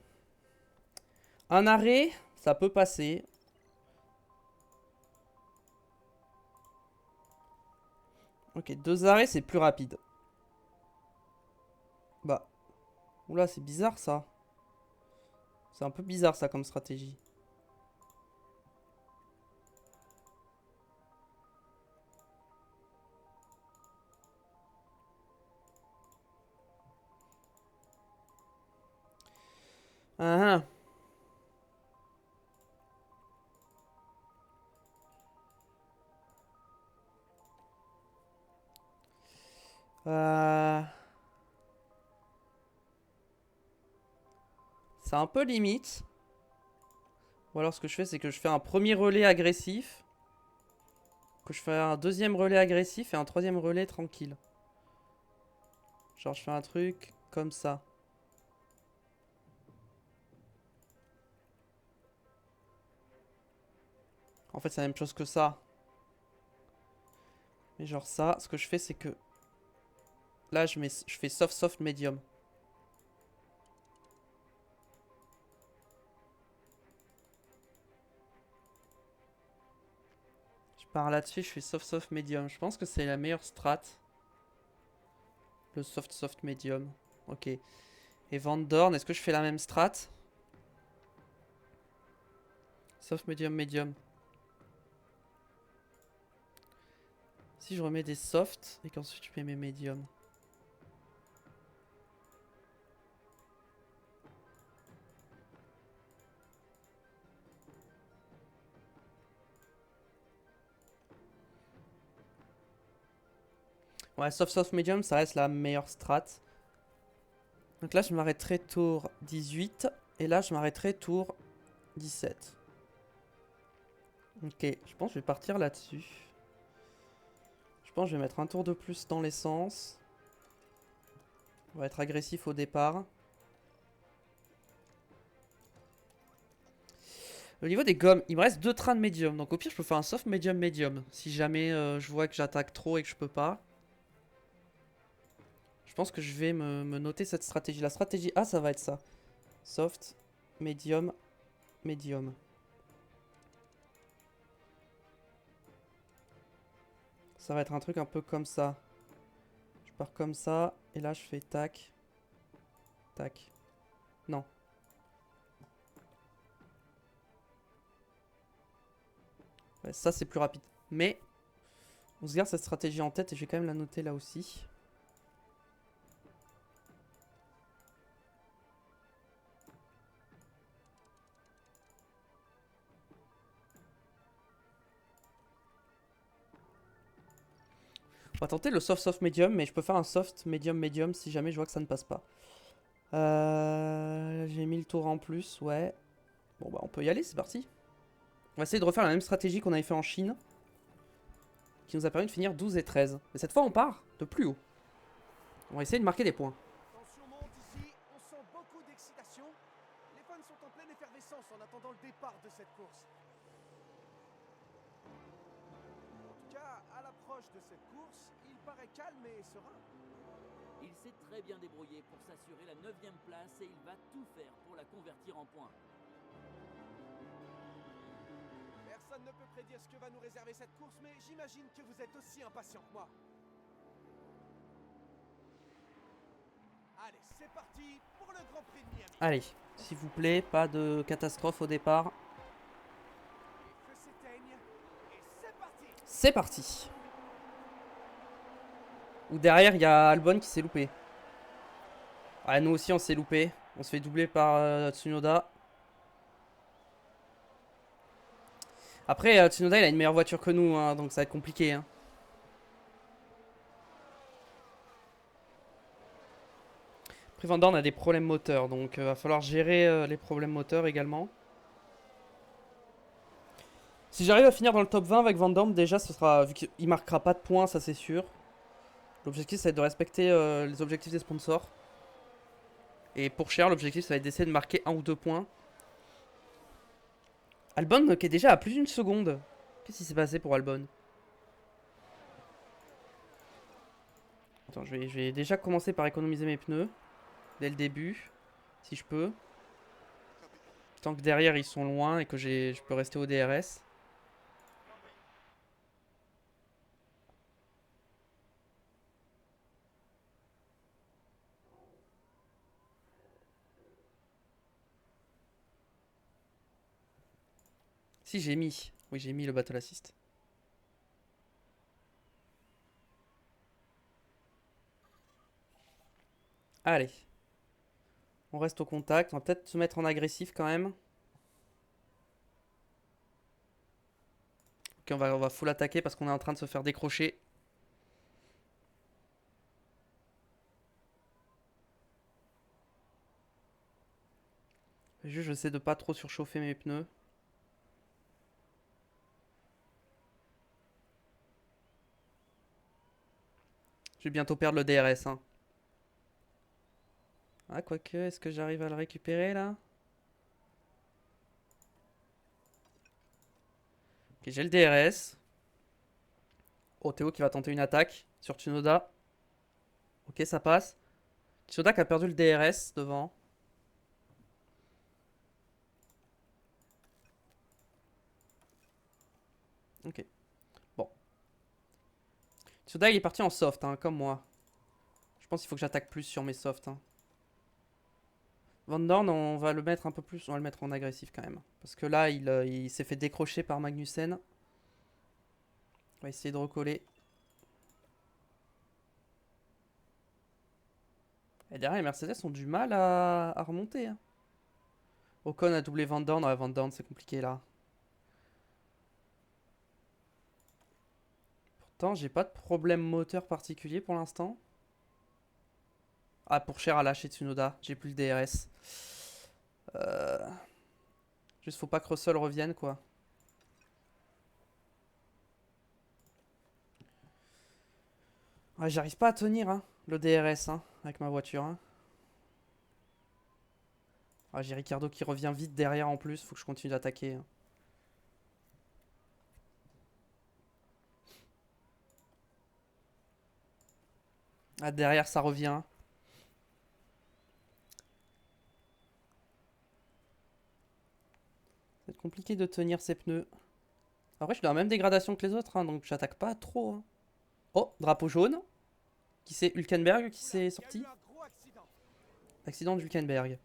Un arrêt, ça peut passer. Ok, 2 arrêts, c'est plus rapide. Bah. Oula, c'est bizarre ça. C'est un peu bizarre ça comme stratégie. Ah ah. C'est un peu limite. Ou alors ce que je fais, c'est que je fais un premier relais agressif. Que je fais un deuxième relais agressif et un troisième relais tranquille. Genre je fais un truc comme ça. En fait c'est la même chose que ça. Mais genre ça, ce que je fais c'est que... Là je fais soft soft medium. Je pars là-dessus, je fais soft soft medium. Je pense que c'est la meilleure strat. Le soft soft medium. Ok. Et Van Dorn, est-ce que je fais la même strat? Soft, medium, medium. Si je remets des softs et qu'ensuite je mets mes médiums. Ouais, soft, soft, medium, ça reste la meilleure strat. Donc là, je m'arrêterai tour 18. Et là, je m'arrêterai tour 17. Ok, je pense que je vais partir là-dessus. Je pense que je vais mettre un tour de plus dans l'essence. On va être agressif au départ. Au niveau des gommes, il me reste 2 trains de médium. Donc au pire, je peux faire un soft medium medium. Si jamais je vois que j'attaque trop et que je peux pas. Je pense que je vais me noter cette stratégie. La stratégie A, ça va être ça. Soft, medium, medium. Ça va être un truc un peu comme ça. Je pars comme ça. Et là, je fais tac. Tac. Non. Ouais, ça, c'est plus rapide. Mais, on se garde cette stratégie en tête et je vais quand même la noter là aussi. On va tenter le soft soft medium, mais je peux faire un soft medium medium si jamais je vois que ça ne passe pas. J'ai mis le tour en plus, ouais. Bon bah on peut y aller, c'est parti. On va essayer de refaire la même stratégie qu'on avait fait en Chine. Qui nous a permis de finir 12 et 13. Mais cette fois on part de plus haut. On va essayer de marquer des points. Tension monte ici, on sent beaucoup d'excitation. Les fans sont en pleine effervescence en attendant le départ de cette course. En tout cas, à l'approche de cette course, il paraît calme et serein. Il s'est très bien débrouillé pour s'assurer la 9e place et il va tout faire pour la convertir en points. Personne ne peut prédire ce que va nous réserver cette course, mais j'imagine que vous êtes aussi impatient que moi. Allez, c'est parti pour le Grand Prix de Miami. Allez, s'il vous plaît, pas de catastrophe au départ. Les feux s'éteignent et c'est parti. C'est parti. Ou derrière, il y a Albon qui s'est loupé. Ouais, nous aussi on s'est loupé. On se fait doubler par Tsunoda. Après, Tsunoda il a une meilleure voiture que nous, hein, donc ça va être compliqué. Hein. Après, Van Dorn a des problèmes moteurs, donc va falloir gérer les problèmes moteurs également. Si j'arrive à finir dans le top 20 avec Van Dorn, déjà ce sera, vu qu'il marquera pas de points, ça c'est sûr. L'objectif ça va être de respecter les objectifs des sponsors. Et pour Cher, l'objectif ça va être d'essayer de marquer 1 ou 2 points. Albon qui est déjà à plus d'une seconde. Qu'est-ce qui s'est passé pour Albon? Attends, je vais déjà commencer par économiser mes pneus. Dès le début. Si je peux. Tant que derrière ils sont loin et que je peux rester au DRS. Si j'ai mis. Oui, j'ai mis le battle assist. Allez. On reste au contact. On va peut-être se mettre en agressif quand même. Ok, on va full attaquer parce qu'on est en train de se faire décrocher. Juste, j'essaie de pas trop surchauffer mes pneus. Je vais bientôt perdre le DRS. Hein. Ah, quoique, est-ce que j'arrive à le récupérer là? Ok, j'ai le DRS. Oh, Théo qui va tenter une attaque sur Tsunoda. Ok, ça passe. Tsunoda qui a perdu le DRS devant. Ok. Bon. Tsunoda il est parti en soft, hein, comme moi. Je pense qu'il faut que j'attaque plus sur mes softs. Hein. Van Dorn, on va le mettre un peu plus. On va le mettre en agressif quand même. Parce que là, il s'est fait décrocher par Magnussen. On va essayer de recoller. Et derrière, les Mercedes ont du mal à remonter. Hein. Ocon a doublé Van Dorn. Ouais, Van Dorn, c'est compliqué là. Pourtant, j'ai pas de problème moteur particulier pour l'instant. Ah, pour cher à lâcher Tsunoda. J'ai plus le DRS. Juste, faut pas que Russell revienne, quoi. Ouais, j'arrive pas à tenir, hein, le DRS, hein, avec ma voiture. Hein. Ah, j'ai Ricardo qui revient vite derrière en plus. Faut que je continue d'attaquer. Hein. Ah, derrière, ça revient. C'est compliqué de tenir ces pneus. Après, je suis dans la même dégradation que les autres, hein, donc j'attaque pas trop. Hein. Oh, drapeau jaune. Qui c'est Hülkenberg qui s'est sorti? Accident de Hülkenberg.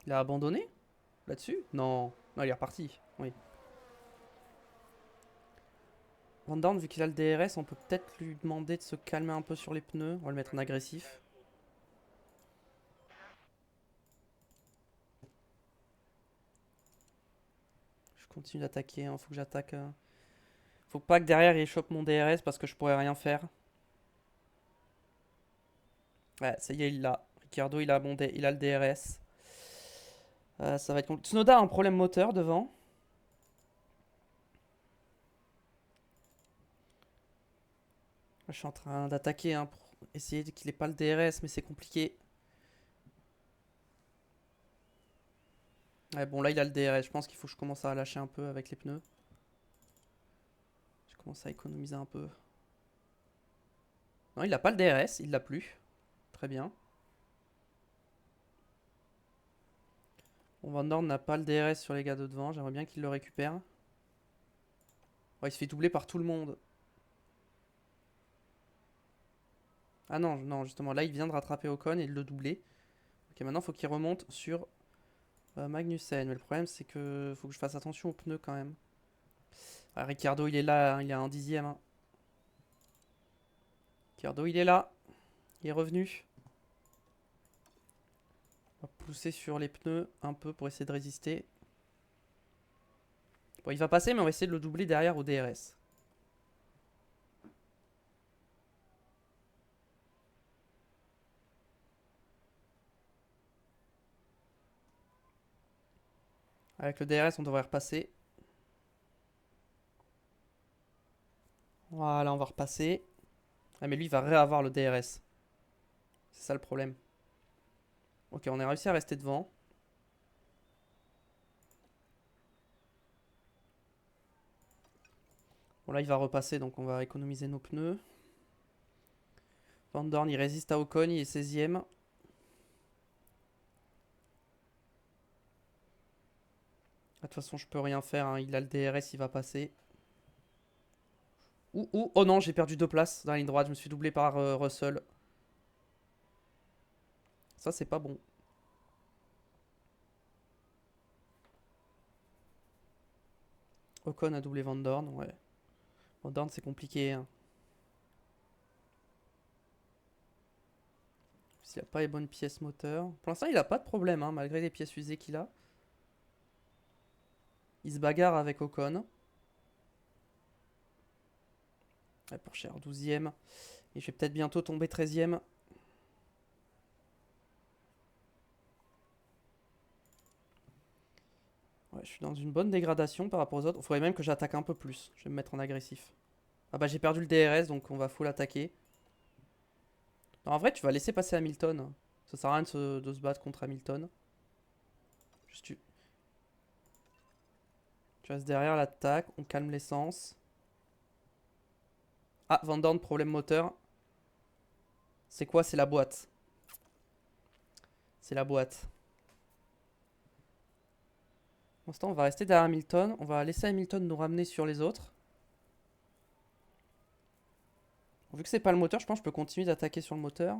Il a abandonné là-dessus? Non. Non, il est reparti. Oui. Van Dorn, vu qu'il a le DRS, on peut peut-être lui demander de se calmer un peu sur les pneus. On va le mettre en agressif. Je continue d'attaquer. Hein. Faut que j'attaque. Faut pas que derrière il chope mon DRS parce que je pourrais rien faire. Ouais, ça y est, il l'a. Ricardo, il a le DRS. Ça va être compliqué. Tsunoda a un problème moteur devant. Je suis en train d'attaquer hein, pour essayer qu'il ait pas le DRS, mais c'est compliqué. Ouais, bon, là, il a le DRS. Je pense qu'il faut que je commence à lâcher un peu avec les pneus. Je commence à économiser un peu. Non, il n'a pas le DRS. Il l'a plus. Très bien. Bon, Van Dorn n'a pas le DRS sur les gars de devant. J'aimerais bien qu'il le récupère. Ouais, il se fait doubler par tout le monde. Ah non, non, justement, là, il vient de rattraper Ocon et de le doubler. Ok, maintenant, il faut qu'il remonte sur Magnussen. Mais le problème, c'est que faut que je fasse attention aux pneus quand même. Ah, Ricardo, il est là, hein, il est à un dixième. Hein. Ricardo, il est là. Il est revenu. On va pousser sur les pneus un peu pour essayer de résister. Bon, il va passer, mais on va essayer de le doubler derrière au DRS. Avec le DRS, on devrait repasser. Voilà, on va repasser. Ah, mais lui, il va réavoir le DRS. C'est ça le problème. Ok, on a réussi à rester devant. Bon, là, il va repasser, donc on va économiser nos pneus. Van Dorn, il résiste à Ocon, il est 16ème. De toute façon, je peux rien faire. Hein. Il a le DRS, il va passer. Oh non, j'ai perdu 2 places dans la ligne droite. Je me suis doublé par Russell. Ça, c'est pas bon. Ocon a doublé Van Dorn, ouais. Van Dorn, c'est compliqué. Hein. S'il n'a pas les bonnes pièces moteurs. Pour l'instant, il n'a pas de problème, hein, malgré les pièces usées qu'il a. Il se bagarre avec Ocon. Ouais, pour cher, 12ème. Et je vais peut-être bientôt tomber 13ème. Ouais, je suis dans une bonne dégradation par rapport aux autres. Il faudrait même que j'attaque un peu plus. Je vais me mettre en agressif. Ah bah j'ai perdu le DRS, donc on va full attaquer. Non, en vrai, tu vas laisser passer Hamilton. Ça sert à rien de se battre contre Hamilton. Juste tu restes derrière l'attaque, on calme l'essence. Ah, Van Dorn, problème moteur. C'est quoi? C'est la boîte. C'est la boîte. Pour l'instant, on va rester derrière Hamilton. On va laisser Hamilton nous ramener sur les autres. Vu que c'est pas le moteur, je pense que je peux continuer d'attaquer sur le moteur.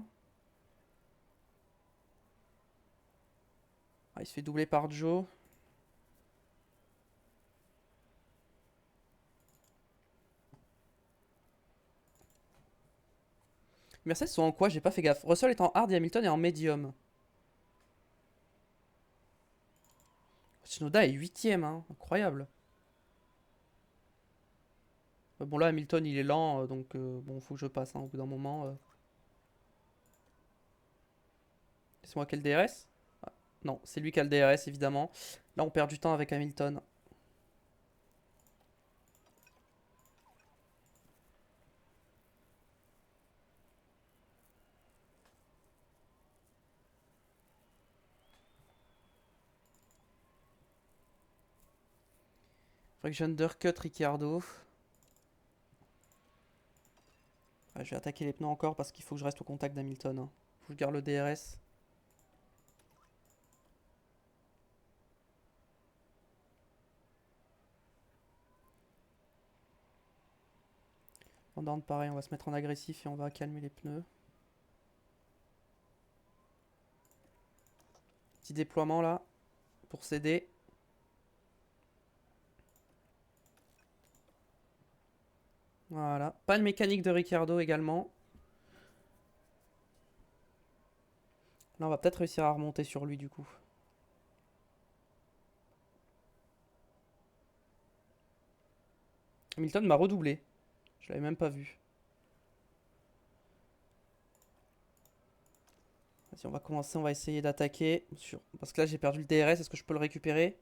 Ah, il se fait doubler par Joe. Mercedes sont en quoi? J'ai pas fait gaffe. Russell est en hard et Hamilton est en medium. Tsunoda est 8ème, hein. Incroyable. Bon là Hamilton il est lent, donc bon faut que je passe hein, au bout d'un moment. C'est moi qui ai le DRS? Ah, non, c'est lui qui a le DRS évidemment. Là on perd du temps avec Hamilton. Faudrait que j'undercut Ricciardo. Ouais, je vais attaquer les pneus encore parce qu'il faut que je reste au contact d'Hamilton. Hein. Faut que je garde le DRS. Pendant pareil, on va se mettre en agressif et on va calmer les pneus. Petit déploiement là pour céder. Voilà. Pas de mécanique de Ricciardo également. Là, on va peut-être réussir à remonter sur lui du coup. Hamilton m'a redoublé. Je l'avais même pas vu. Vas-y, on va commencer, on va essayer d'attaquer. Parce que là, j'ai perdu le DRS. Est-ce que je peux le récupérer?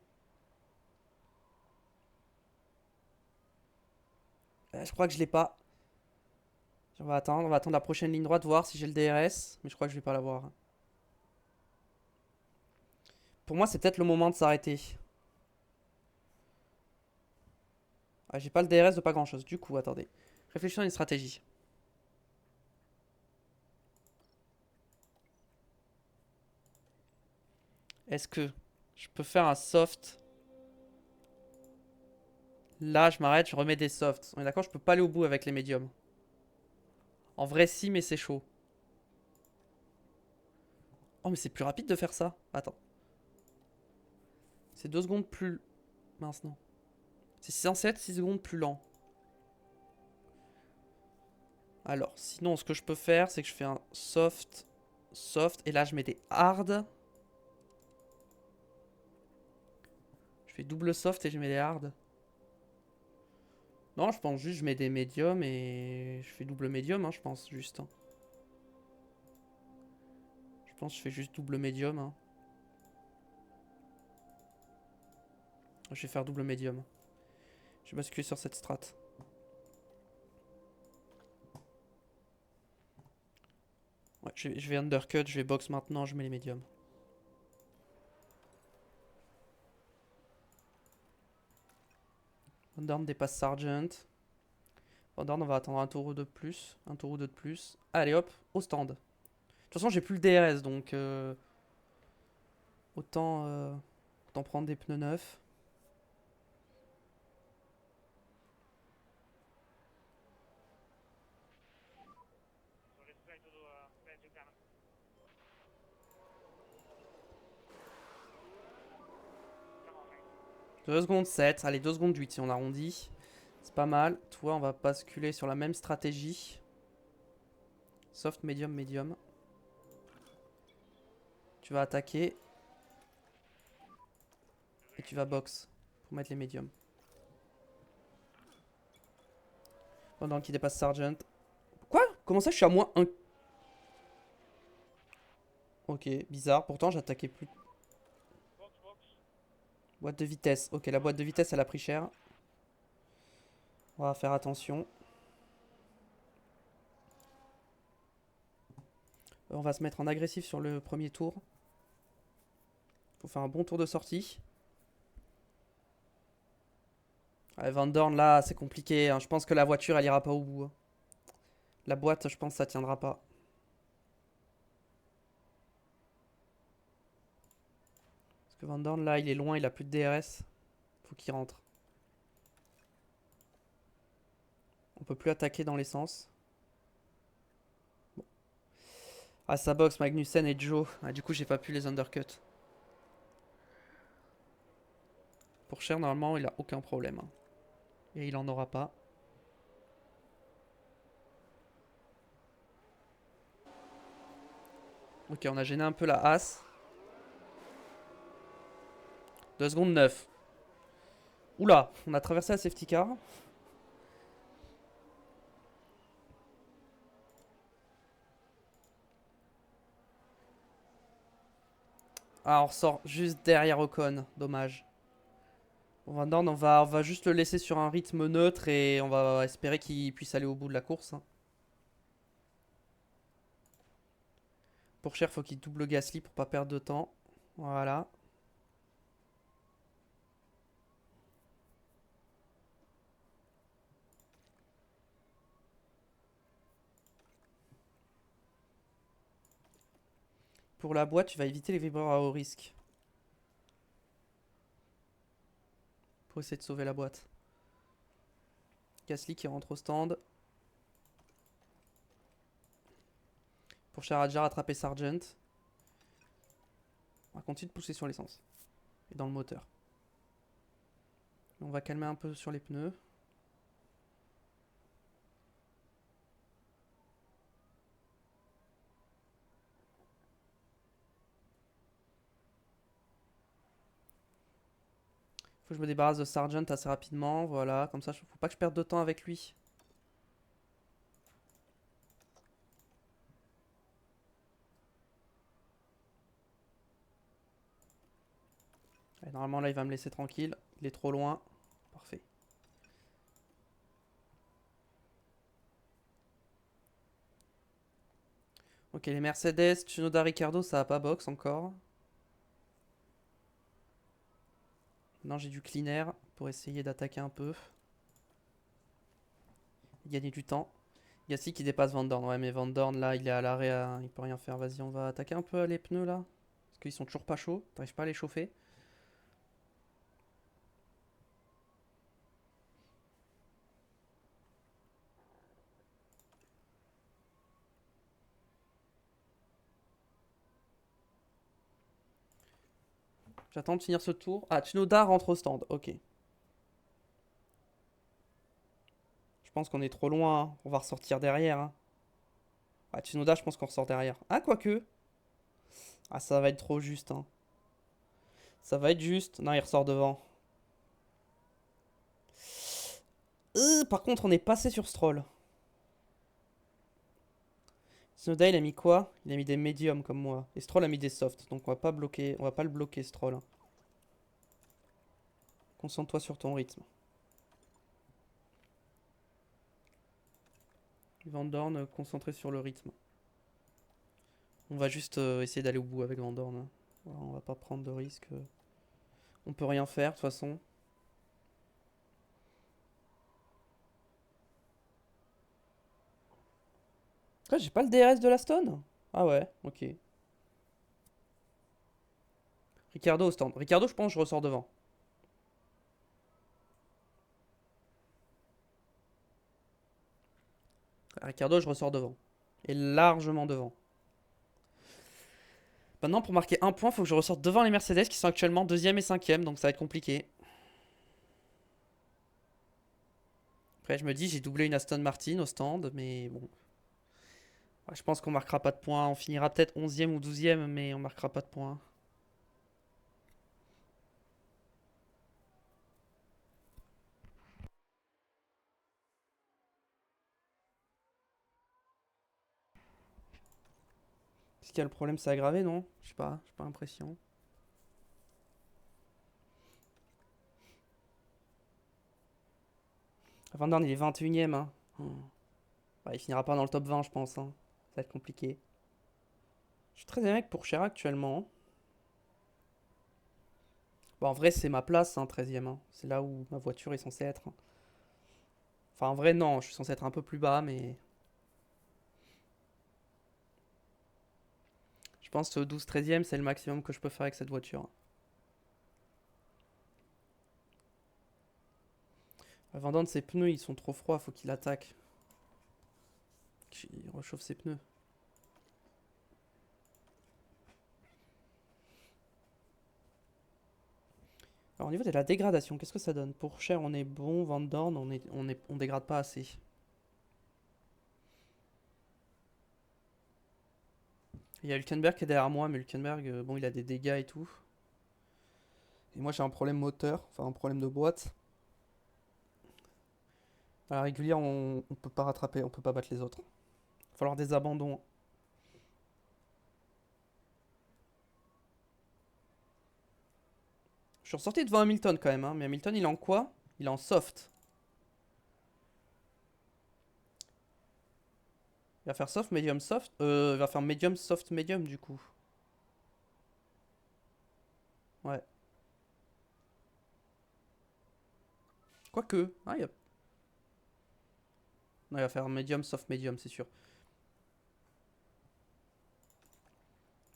Je crois que je l'ai pas. On va attendre la prochaine ligne droite, voir si j'ai le DRS. Mais je crois que je vais pas l'avoir. Pour moi, c'est peut-être le moment de s'arrêter. Ah, j'ai pas le DRS de pas grand-chose. Du coup, attendez. Réfléchissons à une stratégie. Est-ce que je peux faire un soft? Là, je m'arrête, je remets des softs. On est d'accord, je peux pas aller au bout avec les médiums. En vrai, si, mais c'est chaud. Oh, mais c'est plus rapide de faire ça. Attends. C'est 2 secondes plus... Mince, non. C'est censé être 6 secondes plus lent. Alors, sinon, ce que je peux faire, c'est que je fais un soft, soft, et là, je mets des hard. Je fais double soft et je mets des hard. Non, je pense juste je mets des médiums et je fais double médium, hein, je pense, juste. Hein. Je pense que je fais juste double médium. Hein. Je vais faire double médium. Je vais basculer sur cette strat. Ouais, je vais undercut, je vais box maintenant, je mets les médiums. Van Dorn dépasse Sargent. Van Dorn, on va attendre un tour ou deux de plus. Un tour ou deux de plus. Allez hop, au stand. De toute façon, j'ai plus le DRS, donc autant prendre des pneus neufs. Deux secondes 7, allez 2 secondes 8 si on arrondit. C'est pas mal. Toi, on va basculer sur la même stratégie. Soft, medium, medium. Tu vas attaquer. Et tu vas box pour mettre les médiums. Pendant qu'il dépasse Sargent. Quoi? Comment ça je suis à moins 1? Ok, bizarre. Pourtant j'attaquais plus. Boîte de vitesse. Ok, la boîte de vitesse elle a pris cher. On va faire attention. On va se mettre en agressif sur le premier tour. Faut faire un bon tour de sortie. Ouais, Van Dorn là c'est compliqué. Hein. Je pense que la voiture elle ira pas au bout. Hein. La boîte je pense que ça tiendra pas. Parce que Van Dorn là il est loin, il a plus de DRS. Faut qu'il rentre. On peut plus attaquer dans l'essence. Ah, ça boxe Magnussen et Joe. Ah, du coup, j'ai pas pu les undercut. Pour Cher, normalement, il a aucun problème, hein. Et il en aura pas. Ok, on a gêné un peu la As. 2 secondes 9. Oula, on a traversé la safety car. Ah, on ressort juste derrière Ocon. Dommage. Bon, Van Dorn, on va juste le laisser sur un rythme neutre et on va espérer qu'il puisse aller au bout de la course, hein. Pour Cher, faut qu'il double Gasly pour pas perdre de temps. Voilà. Pour la boîte, tu vas éviter les vibreurs à haut risque. Pour essayer de sauver la boîte. Gasly qui rentre au stand. Pour Cher a déjà rattrapé Sargent. On va continuer de pousser sur l'essence. Et dans le moteur. On va calmer un peu sur les pneus. Faut que je me débarrasse de Sargent assez rapidement. Voilà, comme ça, faut pas que je perde de temps avec lui. Et normalement, là, il va me laisser tranquille. Il est trop loin. Parfait. Ok, les Mercedes, Tsunoda, Ricardo, ça a pas box encore. Maintenant, j'ai du clean air pour essayer d'attaquer un peu. Gagner du temps. Gasly qui dépasse Van Dorn. Ouais, mais Van Dorn, là, il est à l'arrêt. Il peut rien faire. Vas-y, on va attaquer un peu les pneus, là. Parce qu'ils sont toujours pas chauds. T'arrives pas à les chauffer. J'attends de finir ce tour. Ah, Tsunoda rentre au stand. Ok. Je pense qu'on est trop loin, hein. On va ressortir derrière, hein. Ah, Tsunoda, je pense qu'on ressort derrière. Ah, quoique. Ah, ça va être trop juste, hein. Ça va être juste. Non, il ressort devant. Par contre, on est passé sur Stroll. Tsunoda, il a mis quoi? Il a mis des médiums comme moi. Et Stroll a mis des softs. Donc on va pas bloquer. On va pas le bloquer, Stroll, hein. Concentre-toi sur ton rythme. Van Dorn, concentré sur le rythme. On va juste essayer d'aller au bout avec Van Dorn, hein. Voilà, on va pas prendre de risques. On peut rien faire, de toute façon. Ah, j'ai pas le DRS de la Stone. Ah ouais, ok. Ricardo au stand. Ricardo, je pense que je ressors devant. Ricardo, je ressors devant. Et largement devant. Maintenant, pour marquer un point, il faut que je ressorte devant les Mercedes qui sont actuellement 2ème et 5ème. Donc ça va être compliqué. Après, je me dis, j'ai doublé une Aston Martin au stand. Mais bon. Ouais, je pense qu'on marquera pas de points. On finira peut-être 11ème ou 12ème, mais on marquera pas de points. Est-ce qu'il y a le problème s'est aggravé, non? Je sais pas, j'ai pas l'impression. Van Dorn, il est 21ème, hein. Ouais, il finira pas dans le top 20, je pense, hein. Ça va être compliqué. Je suis très mec pour Cher actuellement. Bon, en vrai, c'est ma place, hein, 13ème, hein. C'est là où ma voiture est censée être, hein. Enfin, en vrai, non, je suis censé être un peu plus bas, mais je pense que 12-13ème, c'est le maximum que je peux faire avec cette voiture. Van Dorn, ses pneus, ils sont trop froids, faut qu'il attaque. Qu'il rechauffe ses pneus. Alors, au niveau de la dégradation, qu'est-ce que ça donne? Pour Cher, on est bon. Van Dorn, on dégrade pas assez. Il y a Hülkenberg qui est derrière moi, mais Hülkenberg, bon, il a des dégâts et tout. Et moi, j'ai un problème moteur, enfin un problème de boîte. À la régulière, on peut pas rattraper, on peut pas battre les autres. Il va falloir des abandons. Je suis ressorti devant Hamilton quand même, hein, mais Hamilton, il est en quoi? Il est en soft. Il va faire soft, medium, soft. Il va faire medium, soft, medium du coup. Ouais. Quoique. Ah, non, il va faire medium, soft, medium, c'est sûr.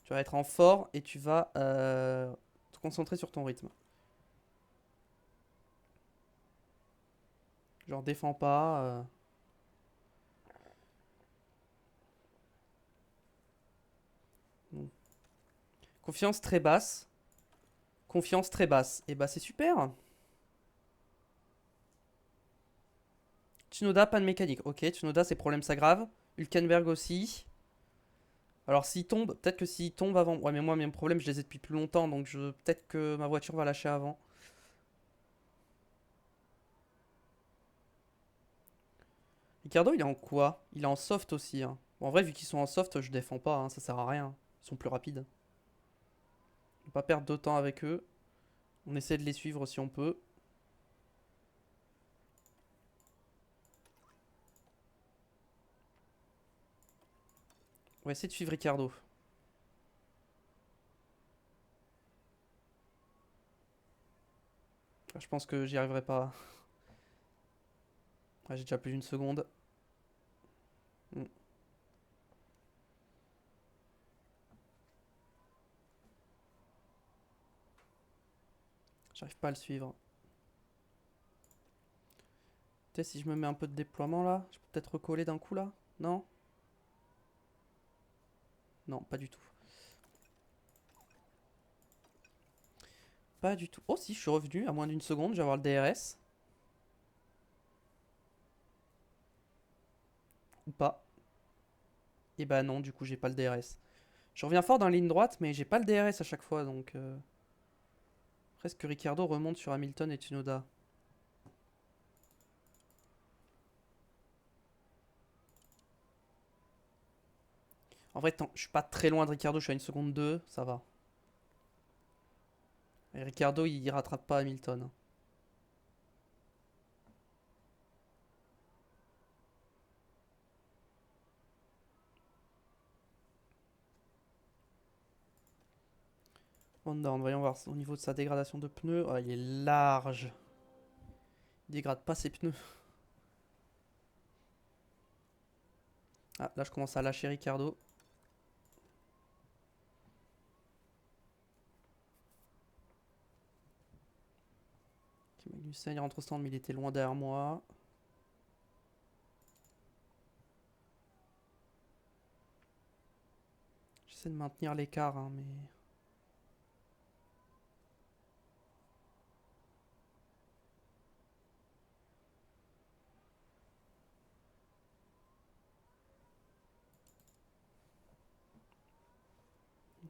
Tu vas être en fort et tu vas te concentrer sur ton rythme. Genre, défends pas. Bon. Confiance très basse. Confiance très basse. Et bah, c'est super. Tsunoda, panne mécanique. Ok, Tsunoda, ses problèmes s'aggravent. Hülkenberg aussi. Alors s'il tombe, peut-être que s'il tombe avant. Ouais, mais moi, mes problèmes, je les ai depuis plus longtemps. Donc peut-être que ma voiture va lâcher avant. Ricardo, il est en quoi? Il est en soft aussi, hein. Bon, en vrai, vu qu'ils sont en soft, je défends pas, hein, ça sert à rien. Ils sont plus rapides. On va pas perdre de temps avec eux. On essaie de les suivre si on peut. On va essayer de suivre Ricardo. Je pense que j'y arriverai pas. Ouais, j'ai déjà plus d'une seconde. Hmm. J'arrive pas à le suivre. Peut-être si je me mets un peu de déploiement là, je peux peut-être recoller d'un coup là? Non? Non, pas du tout. Pas du tout. Oh si, je suis revenu à moins d'une seconde, je vais avoir le DRS. Ou pas. Et bah non, du coup j'ai pas le DRS. Je reviens fort dans la ligne droite, mais j'ai pas le DRS à chaque fois, donc... Presque Ricciardo remonte sur Hamilton et Tsunoda. En vrai, je suis pas très loin de Ricciardo, je suis à 1 seconde 2, ça va. Et Ricciardo, il rattrape pas Hamilton. Honda, voyons voir au niveau de sa dégradation de pneus. Oh, il est large. Il dégrade pas ses pneus. Ah, là je commence à lâcher Ricciardo. Magnussen, il rentre au stand, mais il était loin derrière moi. J'essaie de maintenir l'écart, hein, mais...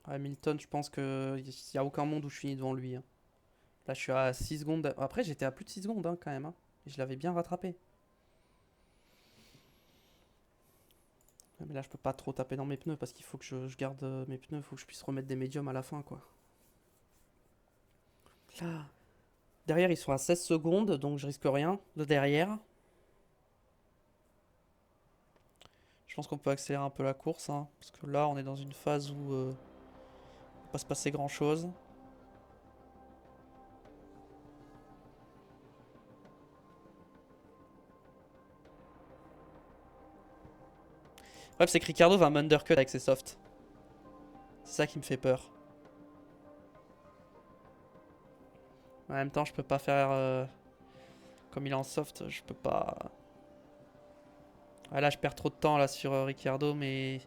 Hamilton, je pense qu'il n'y a aucun monde où je finis devant lui, hein. Là, je suis à 6 secondes. Après, j'étais à plus de 6 secondes, hein, quand même, hein. Et je l'avais bien rattrapé. Mais là, je peux pas trop taper dans mes pneus parce qu'il faut que je garde mes pneus. Il faut que je puisse remettre des médiums à la fin, quoi. Là. Derrière, ils sont à 16 secondes, donc je risque rien de derrière. Je pense qu'on peut accélérer un peu la course, hein, parce que là, on est dans une phase où il ne va pas se passer grand-chose. Le problème, c'est que Ricardo va m'undercut avec ses softs. C'est ça qui me fait peur. En même temps, je peux pas faire... comme il est en soft, je peux pas... Ah, là, je perds trop de temps là sur Ricciardo, mais...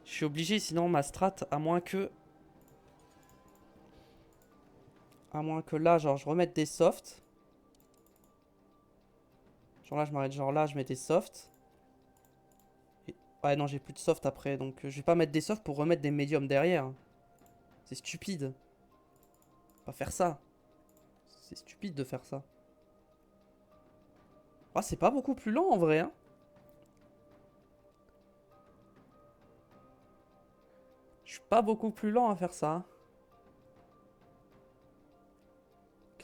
Je suis obligé, sinon ma strat, à moins que... À moins que là, genre, je remette des softs. Genre là, je m'arrête. Genre là, je mets des softs. Et... Ouais, non, j'ai plus de soft après. Donc, je vais pas mettre des softs pour remettre des médiums derrière. C'est stupide. Pas faire ça. C'est stupide de faire ça. Ah, c'est pas beaucoup plus lent en vrai, hein. Je suis pas beaucoup plus lent à faire ça.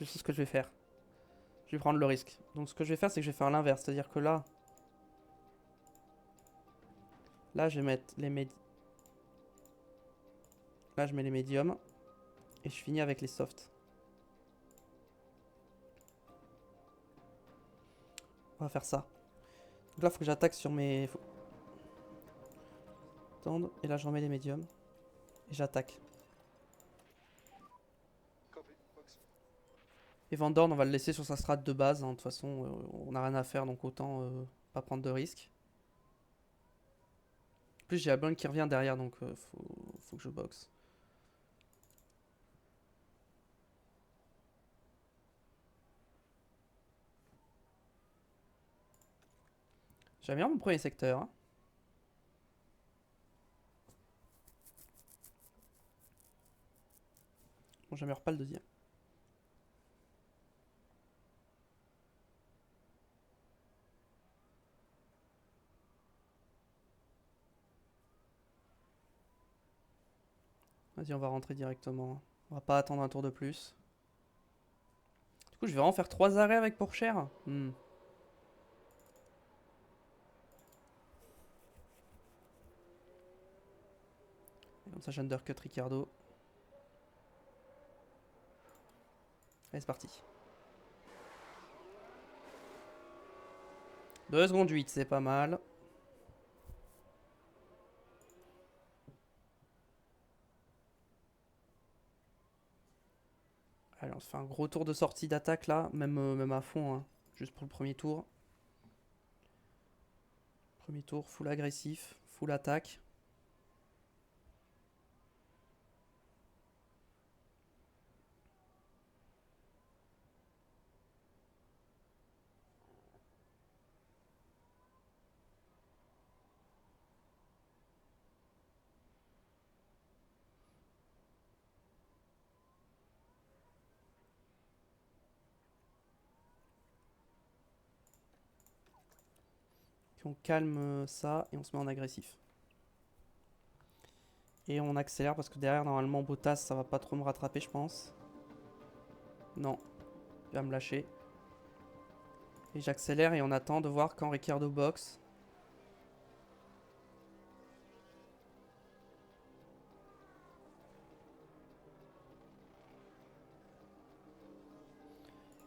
C'est ce que je vais faire. Je vais prendre le risque. Donc ce que je vais faire, c'est que je vais faire l'inverse. C'est-à-dire que là... Là, je vais mettre les médiums. Là, je mets les médiums. Et je finis avec les softs. On va faire ça. Donc là, il faut que j'attaque sur mes... Tendre. Et là, je remets les médiums. Et j'attaque. Et Vandorn, on va le laisser sur sa strat de base. Hein. De toute façon, on n'a rien à faire, donc autant pas prendre de risques. En plus, j'ai la blonde qui revient derrière, donc faut que je boxe. J'aime bien mon premier secteur. Hein. Bon, j'améliore pas le deuxième. Vas-y, on va rentrer directement. On va pas attendre un tour de plus. Du coup, je vais vraiment faire 3 arrêts avec pour cher. Comme ça, j'undercut Ricardo. Allez, c'est parti. 2 secondes 8, c'est pas mal. Allez, on se fait un gros tour de sortie d'attaque là, même à fond, hein. Juste pour le premier tour. Premier tour, full agressif, full attaque. Puis on calme ça et on se met en agressif. Et on accélère parce que derrière, normalement, Bottas, ça va pas trop me rattraper, je pense. Non, il va me lâcher. Et j'accélère et on attend de voir quand Ricciardo boxe.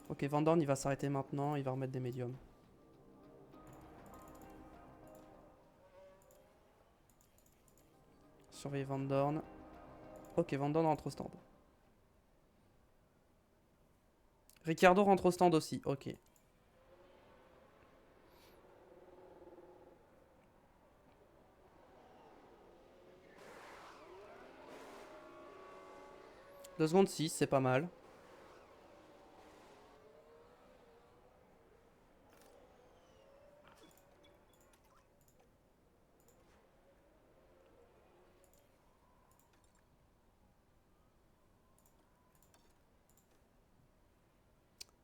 Ok, Vandorn, il va s'arrêter maintenant, il va remettre des médiums. Surveiller Vandorn. Ok, Vandorn rentre au stand. Ricciardo rentre au stand aussi, ok. Deux secondes 6, c'est pas mal.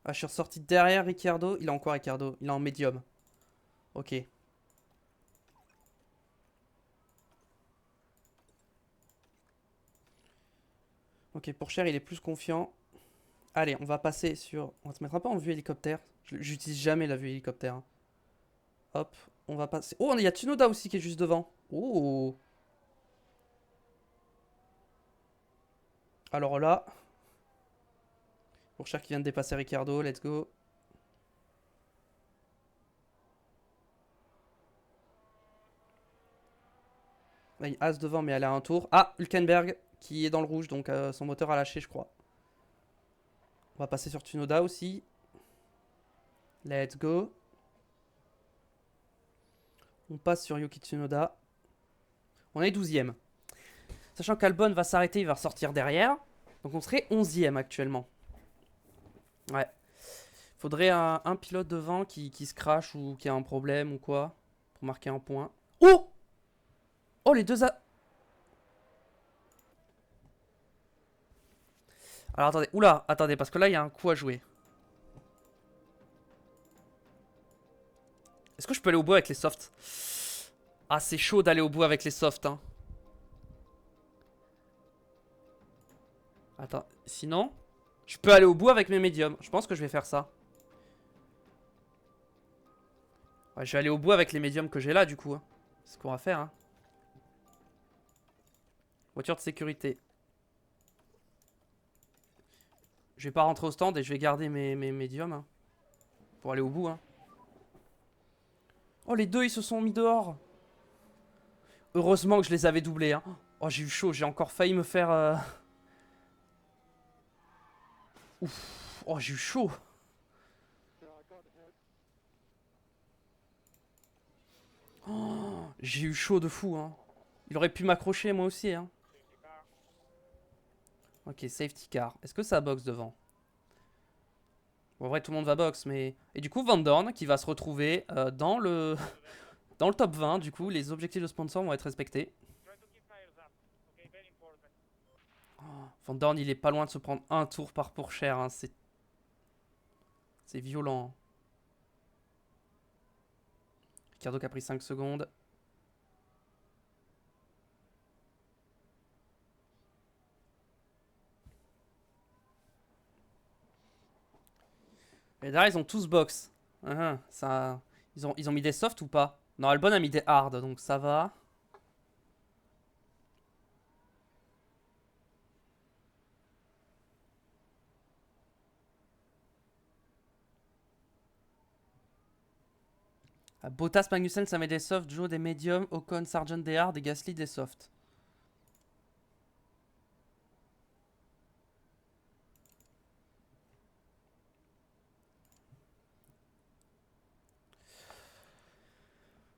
Ah, je suis ressorti derrière Ricciardo. Il a encore Ricciardo. Il est en médium. Ok. Ok, pour Cher, il est plus confiant. Allez, on va passer sur... On va se mettre un peu en vue hélicoptère. J'utilise jamais la vue hélicoptère. Hein. Hop, on va passer... Oh, il y a Tsunoda aussi qui est juste devant. Oh. Alors là... Pour Cher qui vient de dépasser Ricciardo, let's go. Là, il As devant, mais elle a un tour. Ah, Hülkenberg qui est dans le rouge, donc son moteur a lâché, je crois. On va passer sur Tsunoda aussi. Let's go. On passe sur Yuki Tsunoda. On est 12ème. Sachant qu'Albon va s'arrêter, il va ressortir derrière. Donc on serait 11ème actuellement. Ouais. Faudrait un pilote devant qui se crache ou qui a un problème ou quoi. Pour marquer un point. Oh! Oh, les deux a... Alors attendez. Oula, attendez, parce que là, il y a un coup à jouer. Est-ce que je peux aller au bout avec les softs? Ah, c'est chaud d'aller au bout avec les softs, hein. Attends, sinon, je peux aller au bout avec mes médiums. Je pense que je vais faire ça. Ouais, je vais aller au bout avec les médiums que j'ai là, du coup. Hein. C'est ce qu'on va faire, hein. Voiture de sécurité. Je vais pas rentrer au stand et je vais garder mes médiums. Hein, pour aller au bout, hein. Oh, les deux, ils se sont mis dehors. Heureusement que je les avais doublés, hein. Oh, j'ai eu chaud. J'ai encore failli me faire... Ouf. Oh, j'ai eu chaud. Oh, j'ai eu chaud de fou, hein. Il aurait pu m'accrocher, moi aussi, hein. Ok, safety car. Est-ce que ça boxe devant? Bon, en vrai, tout le monde va boxe, mais... Et du coup, Van Dorn, qui va se retrouver dans le... dans le top 20, du coup, les objectifs de sponsor vont être respectés. Oh, Van Dorn, il est pas loin de se prendre un tour par Pourchère, hein. C'est violent. Ricardo qui a pris 5 secondes. Et derrière, ils ont tous box. Ça... Ils ont mis des softs ou pas? Non, Albon a mis des hard, donc ça va. Bottas, Magnussen, ça met des softs. Joe des médiums. Ocon, Sargent des hard. Et Gasly des softs.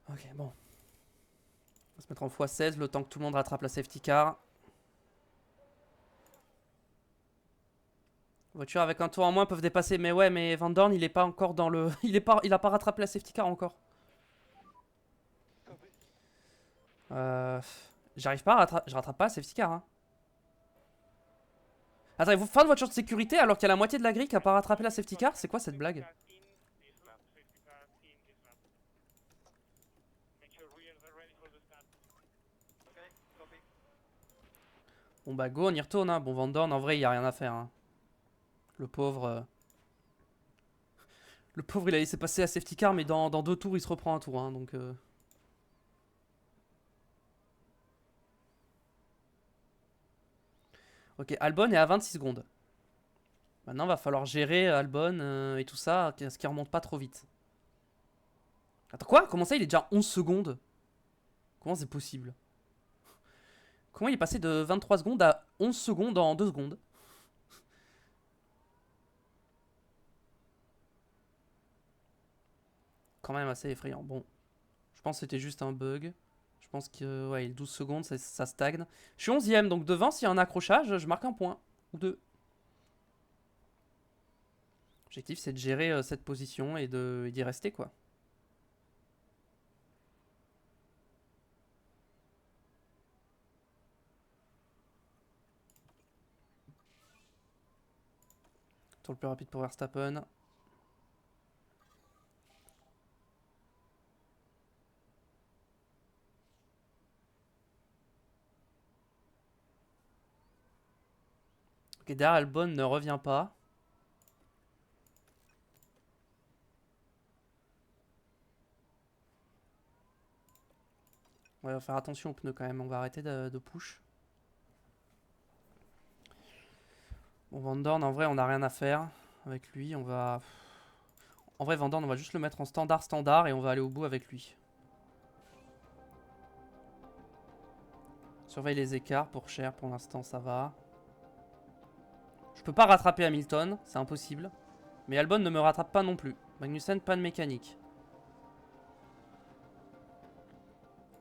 Ok, bon. On va se mettre en x16 le temps que tout le monde rattrape la safety car. Voitures avec un tour en moins peuvent dépasser. Mais ouais, mais Van Dorn, il est pas encore dans le... il a pas rattrapé la safety car encore. J'arrive pas à rattraper... Je rattrape pas la safety car, hein. Attendez, vous fin de voiture de sécurité alors qu'il y a la moitié de la grille qui a pas rattrapé la safety car? C'est quoi cette blague? Bon bah go, on y retourne, hein. Bon, Van Dorn, en vrai, il y a rien à faire, hein. Le pauvre... Le pauvre, il a laissé passer la safety car, mais dans 2 tours, il se reprend un tour, hein, donc... Ok, Albon est à 26 secondes. Maintenant, va falloir gérer Albon et tout ça, ce qui remonte pas trop vite. Attends, quoi? Comment ça, il est déjà 11 secondes? Comment c'est possible? Comment il est passé de 23 secondes à 11 secondes en 2 secondes? Quand même assez effrayant. Bon, je pense que c'était juste un bug. Je pense que, ouais, 12 secondes, ça stagne. Je suis 11ème, donc devant, s'il y a un accrochage, je marque un point. Ou deux. L'objectif, c'est de gérer cette position et d'y rester, quoi. Tour le plus rapide pour Verstappen. Ok, derrière, Albon ne revient pas. Ouais, on va faire attention aux pneus quand même. On va arrêter de push. Bon, Van Dorn, en vrai, on n'a rien à faire avec lui. On va... En vrai, Van Dorn, on va juste le mettre en standard et on va aller au bout avec lui. Surveille les écarts pour Cher, pour l'instant, ça va. Je peux pas rattraper Hamilton, c'est impossible. Mais Albon ne me rattrape pas non plus. Magnussen, pas de mécanique.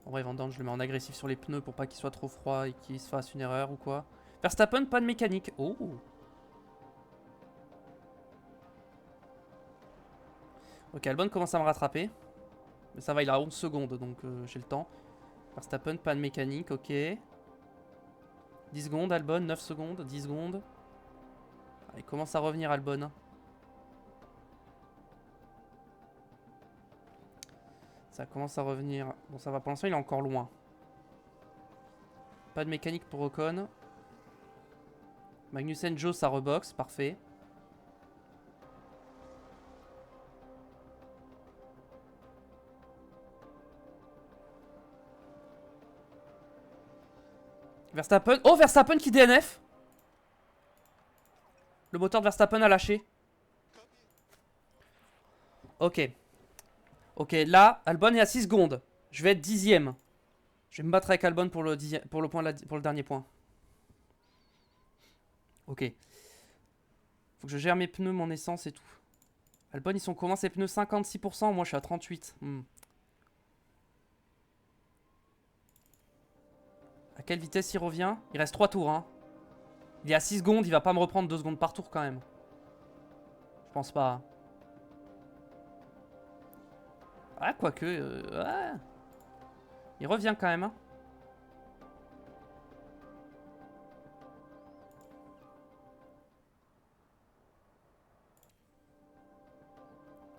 En vrai, Van Dorn, je le mets en agressif sur les pneus pour pas qu'il soit trop froid et qu'il se fasse une erreur ou quoi. Verstappen, pas de mécanique. Oh! Ok, Albon commence à me rattraper. Mais ça va, il a 11 secondes, donc j'ai le temps. Verstappen, panne mécanique, ok. 10 secondes, Albon, 9 secondes, 10 secondes. Ah, il commence à revenir, Albon. Ça commence à revenir. Bon, ça va, pour l'instant, il est encore loin. Pas de mécanique pour Ocon. Magnussen, Joe, ça rebox, parfait. Verstappen. Oh, Verstappen qui DNF. Le moteur de Verstappen a lâché. Ok. Ok, là, Albon est à 6 secondes. Je vais être 10ème. Je vais me battre avec Albon pour le dernier point. Ok. Faut que je gère mes pneus, mon essence et tout. Albon, ils sont comment ces pneus? 56%, moi je suis à 38. À quelle vitesse il revient? Il reste 3 tours, hein. Il est à 6 secondes, il va pas me reprendre 2 secondes par tour quand même. Je pense pas. Ah, quoique. Ouais. Il revient quand même, hein.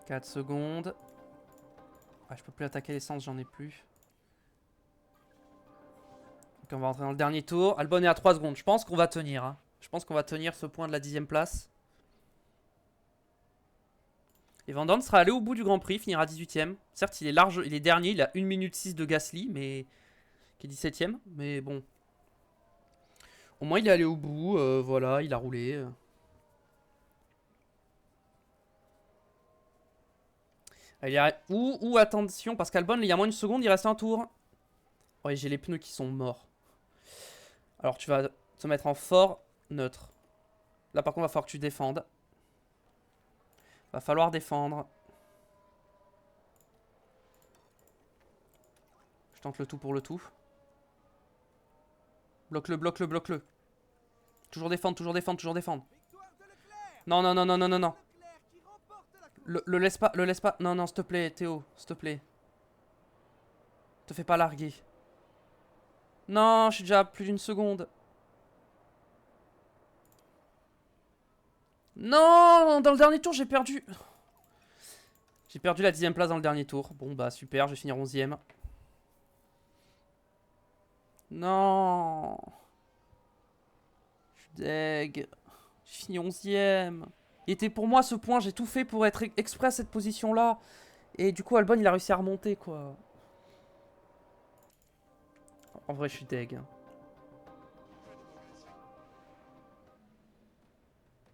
« 4 secondes. Ah, je peux plus attaquer l'essence, j'en ai plus. Donc on va rentrer dans le dernier tour. Albon est à 3 secondes. Je pense qu'on va tenir. Hein. Je pense qu'on va tenir ce point de la 10ème place. Et Van Dorn sera allé au bout du Grand Prix, finira 18ème. Certes, il est large, il est dernier, il a 1 minute 6 de Gasly, mais qui est 17ème. Mais bon. Au moins, il est allé au bout. Voilà, il a roulé. Ou attention, parce qu'Albon, il y a moins d'une seconde, il reste un tour. Ouais, j'ai les pneus qui sont morts. Alors, tu vas te mettre en fort neutre. Là, par contre, va falloir que tu défendes. Va falloir défendre. Je tente le tout pour le tout. Bloque-le, bloque-le, bloque-le. Toujours défendre, toujours défendre, toujours défendre. Non, non, non, non, non, non, non. Le laisse pas, le laisse pas. Non, non, s'il te plaît, Théo, s'il te plaît. Te fais pas larguer. Non, je suis déjà à plus d'une seconde. Non, dans le dernier tour, j'ai perdu. J'ai perdu la 10ème place dans le dernier tour. Bon, bah super, je vais finir 11ème. Non. Je suis deg. J'ai fini 11ème. Il était pour moi ce point, j'ai tout fait pour être exprès à cette position-là. Et du coup, Albon, il a réussi à remonter, quoi. En vrai, je suis deg.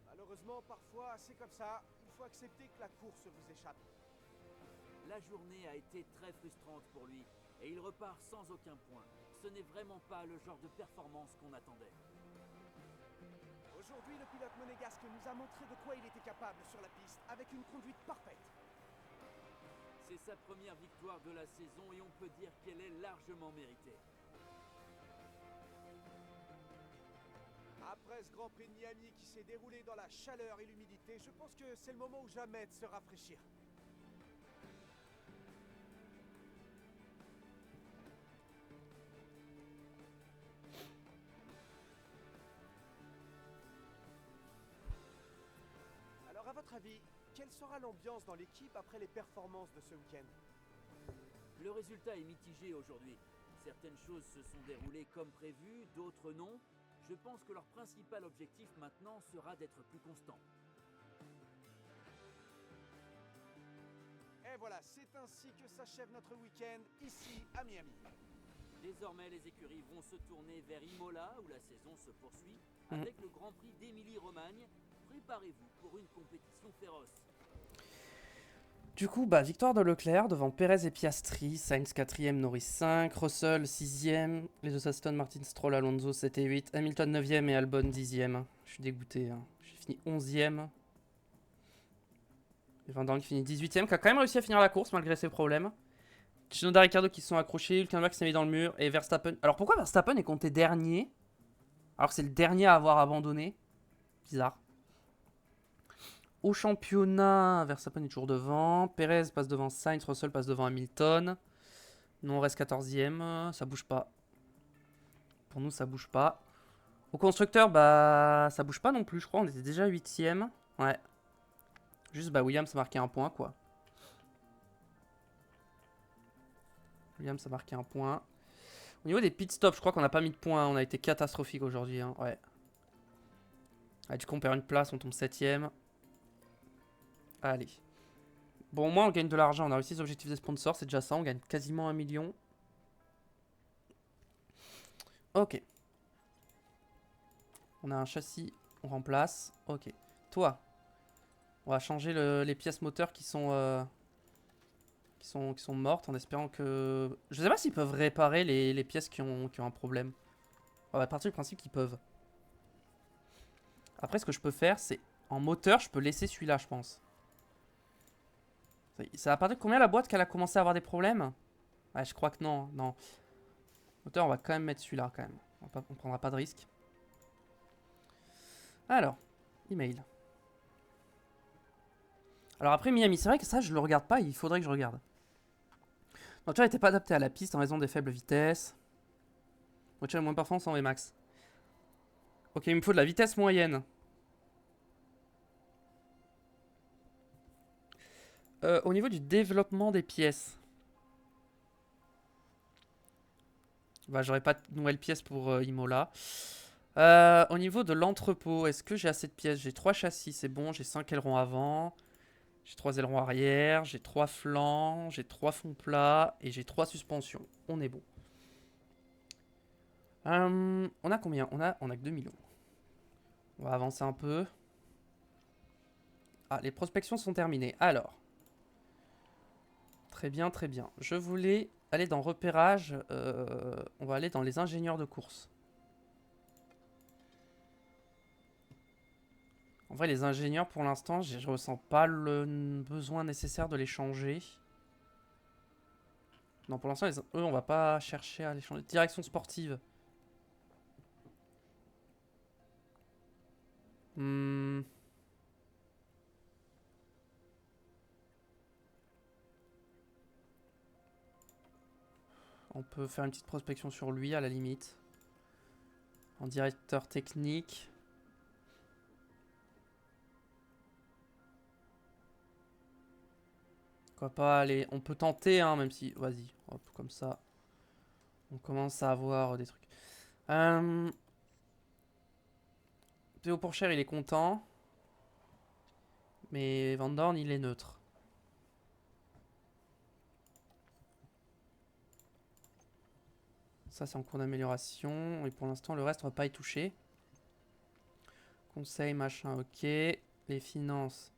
Malheureusement, parfois, c'est comme ça. Il faut accepter que la course vous échappe. La journée a été très frustrante pour lui, et il repart sans aucun point. Ce n'est vraiment pas le genre de performance qu'on attendait. Aujourd'hui, le pilote monégasque nous a montré de quoi il était capable sur la piste, avec une conduite parfaite. C'est sa première victoire de la saison et on peut dire qu'elle est largement méritée. Après ce Grand Prix de Miami qui s'est déroulé dans la chaleur et l'humidité, je pense que c'est le moment ou jamais de se rafraîchir. Alors à votre avis, quelle sera l'ambiance dans l'équipe après les performances de ce week-end? Le résultat est mitigé aujourd'hui. Certaines choses se sont déroulées comme prévu, d'autres non. Je pense que leur principal objectif maintenant sera d'être plus constant. Et voilà, c'est ainsi que s'achève notre week-end ici à Miami. Désormais, les écuries vont se tourner vers Imola, où la saison se poursuit, avec le Grand Prix d'Émilie-Romagne. Préparez-vous pour une compétition féroce. Du coup, bah, victoire de Leclerc devant Perez et Piastri, Sainz 4ème, Norris 5, Russell 6ème, les deux Aston Martin, Stroll, Alonso 7 et 8, Hamilton 9ème et Albon 10ème. Je suis dégoûté, hein. J'ai fini 11ème. Et Van Dorn qui finit 18ème, qui a quand même réussi à finir la course malgré ses problèmes. Tsunoda et Ricciardo qui se sont accrochés, Hülkenberg qui s'est mis dans le mur et Verstappen. Alors pourquoi Verstappen est compté dernier alors que c'est le dernier à avoir abandonné? Bizarre. Au championnat, Verstappen est toujours devant. Perez passe devant Sainz, Russell passe devant Hamilton. Nous, on reste 14e. Ça bouge pas. Pour nous, ça bouge pas. Au constructeur, bah, ça bouge pas non plus, je crois. On était déjà 8e. Ouais. Juste, bah, Williams a marqué un point, quoi. Williams a marqué un point. Au niveau des pit stops, je crois qu'on n'a pas mis de points. On a été catastrophique aujourd'hui. Hein. Ouais. Ah, du coup, on perd une place, on tombe 7e. Allez. Bon, au moins, on gagne de l'argent. On a réussi les objectifs des sponsors, c'est déjà ça. On gagne quasiment 1 million. Ok. On a un châssis, on remplace. Ok. Toi, on va changer les pièces moteurs qui sont mortes en espérant que... Je sais pas s'ils peuvent réparer les pièces qui ont un problème. On va partir du principe qu'ils peuvent. Après, ce que je peux faire, c'est... En moteur, je peux laisser celui-là, je pense. Ça va partir de combien la boîte qu'elle a commencé à avoir des problèmes? Ouais, je crois que non. Non. Moteur, on va quand même mettre celui-là, quand même. On prendra pas de risque. Alors, email. Alors après Miami, c'est vrai que ça, je le regarde pas, il faudrait que je regarde. La voiture n'était pas adaptée à la piste en raison des faibles vitesses. La voiture est moins performante en Vmax. Ok, il me faut de la vitesse moyenne. Au niveau du développement des pièces. Bah, j'aurais pas de nouvelles pièces pour Imola. Au niveau de l'entrepôt, est-ce que j'ai assez de pièces? J'ai 3 châssis, c'est bon. J'ai 5 ailerons avant. J'ai 3 ailerons arrière. J'ai 3 flancs. J'ai 3 fonds plats. Et j'ai 3 suspensions. On est bon. On a combien? On a que 2 millions. On va avancer un peu. Ah, les prospections sont terminées. Alors. Très bien, très bien. Je voulais aller dans repérage. On va aller dans les ingénieurs de course. En vrai, les ingénieurs, pour l'instant, je ressens pas le besoin nécessaire de les changer. Non, pour l'instant, eux, on va pas chercher à les changer. Direction sportive. On peut faire une petite prospection sur lui, à la limite. En directeur technique. Pourquoi pas aller... On peut tenter, hein, même si... Vas-y, hop, comme ça. On commence à avoir des trucs. Théo Pourchère, il est content. Mais Van Dorn, il est neutre. Ça, c'est en cours d'amélioration. Et pour l'instant, le reste, on va pas y toucher. Conseil, machin, ok. Les finances.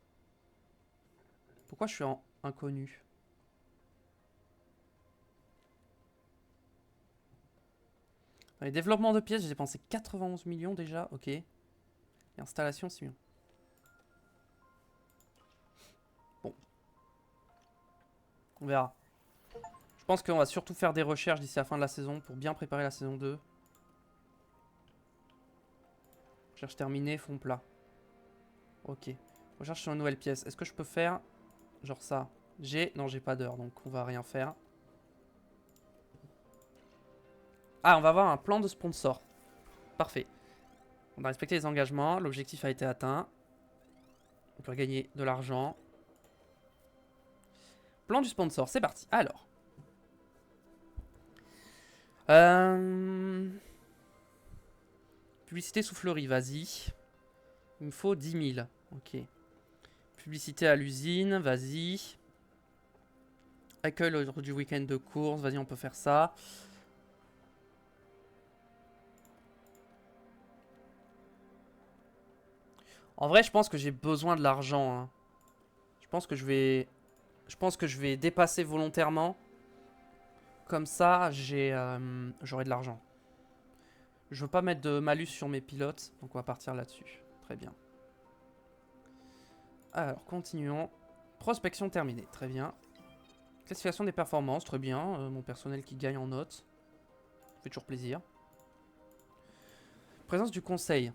Pourquoi je suis en inconnu? Dans les développements de pièces, j'ai dépensé 91 millions déjà. Ok. Et installation, 6 millions. Bon. On verra. Je pense qu'on va surtout faire des recherches d'ici la fin de la saison pour bien préparer la saison 2. Recherche terminée, fond plat. Ok. Recherche sur une nouvelle pièce. Est-ce que je peux faire genre ça? Non, j'ai pas d'heure, donc on va rien faire. Ah, on va avoir un plan de sponsor. Parfait. On a respecté les engagements. L'objectif a été atteint. On peut gagner de l'argent. Plan du sponsor, c'est parti. Alors. Publicité soufflerie, vas-y. Il me faut 10 000. Ok. Publicité à l'usine, vas-y. Accueil lors du week-end de course, vas-y, on peut faire ça. En vrai, je pense que j'ai besoin de l'argent. Hein. Je pense que je vais dépasser volontairement. Comme ça, j'aurai de l'argent. Je veux pas mettre de malus sur mes pilotes, donc on va partir là-dessus. Très bien. Alors, continuons. Prospection terminée, très bien. Classification des performances, très bien. Mon personnel qui gagne en notes. Ça fait toujours plaisir. Présence du conseil.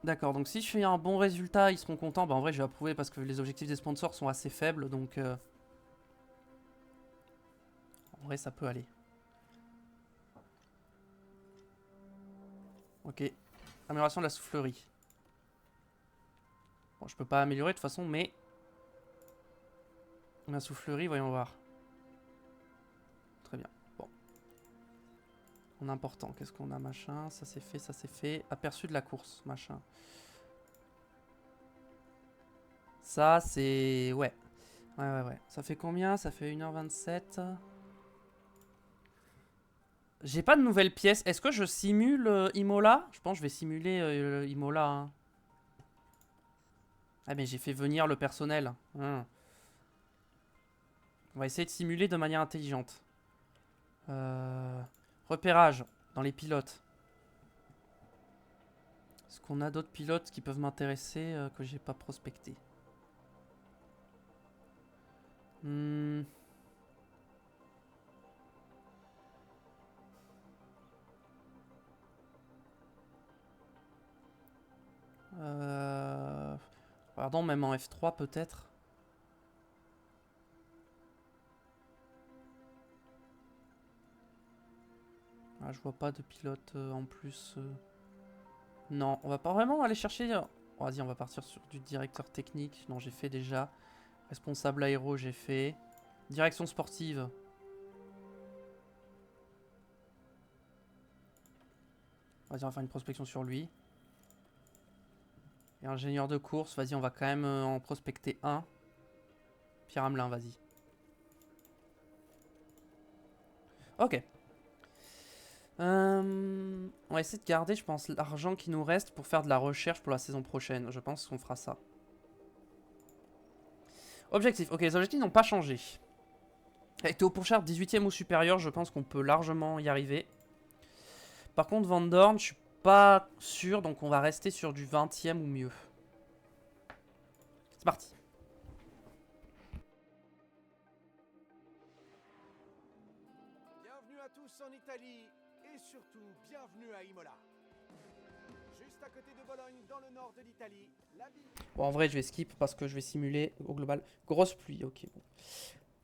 D'accord, donc si je fais un bon résultat, ils seront contents. Bah en vrai, je vais approuver parce que les objectifs des sponsors sont assez faibles, donc... En vrai, ça peut aller. Ok. Amélioration de la soufflerie. Bon, je peux pas améliorer de toute façon, mais... La soufflerie, voyons voir. Très bien. Bon. En important, qu'est-ce qu'on a, machin? Ça c'est fait, ça c'est fait. Aperçu de la course, machin. Ça, c'est... Ouais. Ouais. Ça fait combien? Ça fait 1h27. J'ai pas de nouvelles pièces. Est-ce que je simule Imola? Je pense que je vais simuler Imola. Hein. Ah mais j'ai fait venir le personnel. Hein. On va essayer de simuler de manière intelligente. Repérage dans les pilotes. Est-ce qu'on a d'autres pilotes qui peuvent m'intéresser que j'ai pas prospecté? Hmm. Pardon, même en F3 peut-être. Ah, je vois pas de pilote en plus. Non, on va pas vraiment aller chercher. Oh, vas-y, on va partir sur du directeur technique. Non, j'ai fait déjà. Responsable aéro, j'ai fait. Direction sportive. Vas-y, on va faire une prospection sur lui. Et ingénieur de course, vas-y, on va quand même en prospecter un. Pierre Hamelin, vas-y. Ok. On va essayer de garder, je pense, l'argent qui nous reste pour faire de la recherche pour la saison prochaine. Je pense qu'on fera ça. Objectif. Ok, les objectifs n'ont pas changé. Avec Théo Pourchard, 18ème ou supérieur, je pense qu'on peut largement y arriver. Par contre, Van Dorn, je suis pas sûr, donc on va rester sur du 20ème ou mieux. C'est parti. Bienvenue à tous en Italie et surtout bienvenue à Imola. Juste à côté de Bologne, dans le nord de l'Italie, la ville... Bon, en vrai, je vais skip parce que je vais simuler au global. Grosse pluie, ok. Bon.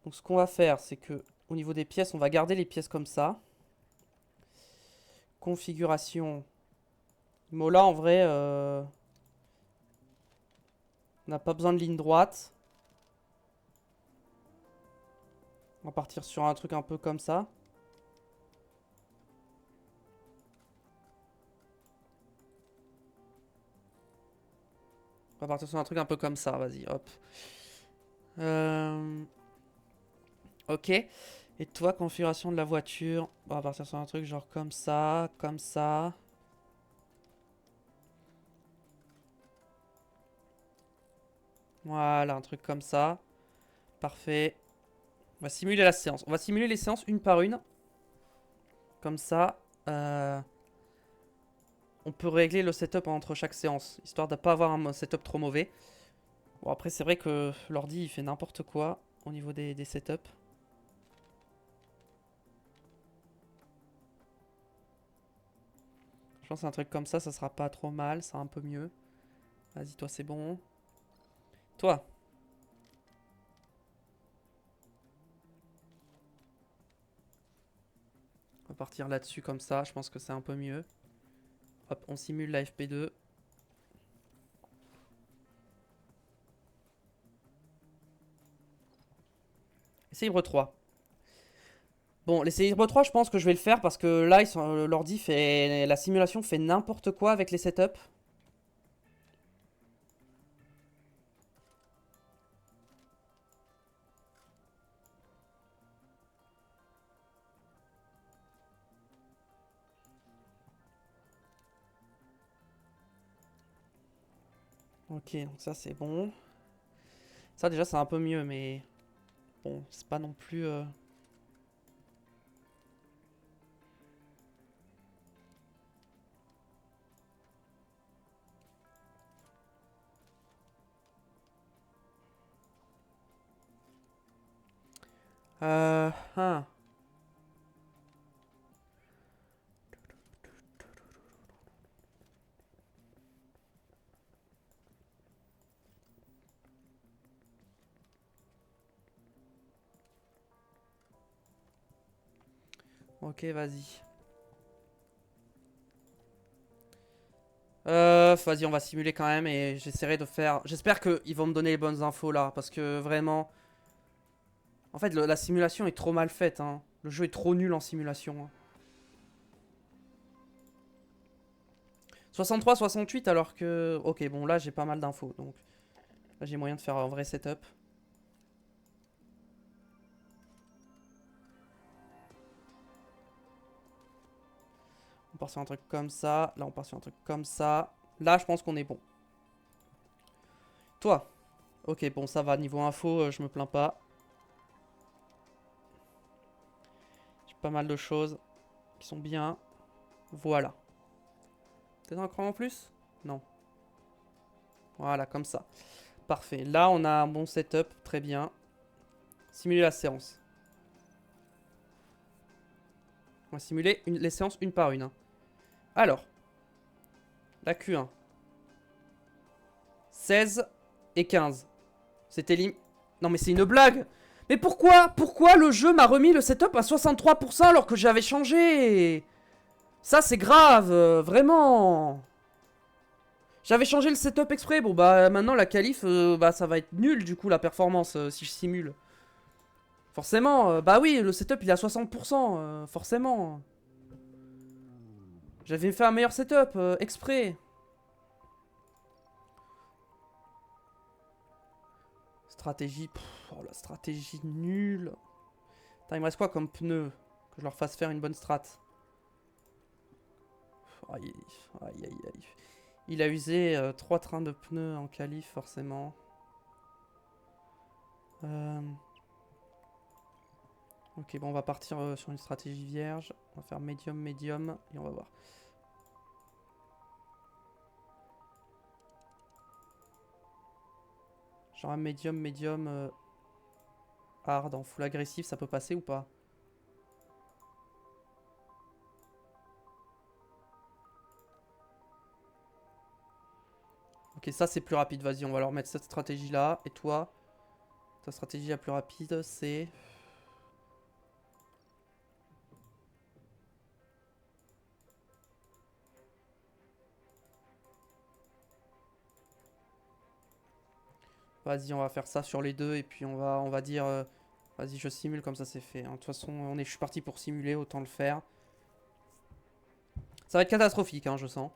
Donc, ce qu'on va faire, c'est que au niveau des pièces, on va garder les pièces comme ça. Configuration. Mola, en vrai, on n'a pas besoin de ligne droite. On va partir sur un truc un peu comme ça. On va partir sur un truc un peu comme ça, vas-y, hop. Ok. Et toi, configuration de la voiture. On va partir sur un truc genre comme ça, comme ça. Voilà, un truc comme ça. Parfait. On va simuler la séance. On va simuler les séances une par une. Comme ça. On peut régler le setup entre chaque séance. Histoire de ne pas avoir un setup trop mauvais. Bon, après, c'est vrai que l'ordi, il fait n'importe quoi au niveau des setups. Je pense qu'un truc comme ça sera pas trop mal. Ça sera un peu mieux. Vas-y, toi, c'est bon. Toi. On va partir là-dessus comme ça. Je pense que c'est un peu mieux. Hop, on simule la FP2. Essai libre 3. Bon, l'essai libre 3, je pense que je vais le faire parce que là, l'ordi fait... La simulation fait n'importe quoi avec les setups. Ok, donc ça c'est bon. Ça déjà c'est un peu mieux, mais bon, c'est pas non plus... Hein. Ok, vas-y. Vas-y, on va simuler quand même et j'essaierai de faire... J'espère qu'ils vont me donner les bonnes infos là, parce que vraiment... En fait, la simulation est trop mal faite, hein. Le jeu est trop nul en simulation. Hein. 63, 68 alors que... Ok, bon là j'ai pas mal d'infos, donc... Là j'ai moyen de faire un vrai setup. On part sur un truc comme ça. Là on part sur un truc comme ça. Là je pense qu'on est bon. Toi. Ok, bon ça va, niveau info, je me plains pas. J'ai pas mal de choses qui sont bien. Voilà. Peut-être un cran en plus? Non. Voilà, comme ça. Parfait. Là, on a un bon setup. Très bien. Simuler la séance. On va simuler les séances une par une. Hein. Alors. La Q1. 16 et 15. C'était lim... Non, mais c'est une blague! Mais pourquoi le jeu m'a remis le setup à 63% alors que j'avais changé? Ça, c'est grave, vraiment. J'avais changé le setup exprès. Bon, bah, maintenant, la qualif, bah, ça va être nul, du coup, la performance, si je simule. Forcément, bah oui, le setup, il est à 60%, forcément. J'avais fait un meilleur setup, exprès. Stratégie, oh, la stratégie nulle. Attends, il me reste quoi comme pneu? Que je leur fasse faire une bonne strat. Aïe, aïe, aïe, aïe. Il a usé 3 trains de pneus en qualif, forcément. Ok, bon, on va partir sur une stratégie vierge. On va faire médium, médium, et on va voir. Genre un médium, médium, hard en full agressif, ça peut passer ou pas? Ok, ça c'est plus rapide, vas-y, on va leur mettre cette stratégie là. Et toi, ta stratégie la plus rapide, c'est... Vas-y, on va faire ça sur les deux et puis on va dire... vas-y, je simule comme ça c'est fait. Hein. De toute façon, je suis parti pour simuler, autant le faire. Ça va être catastrophique, hein, je sens.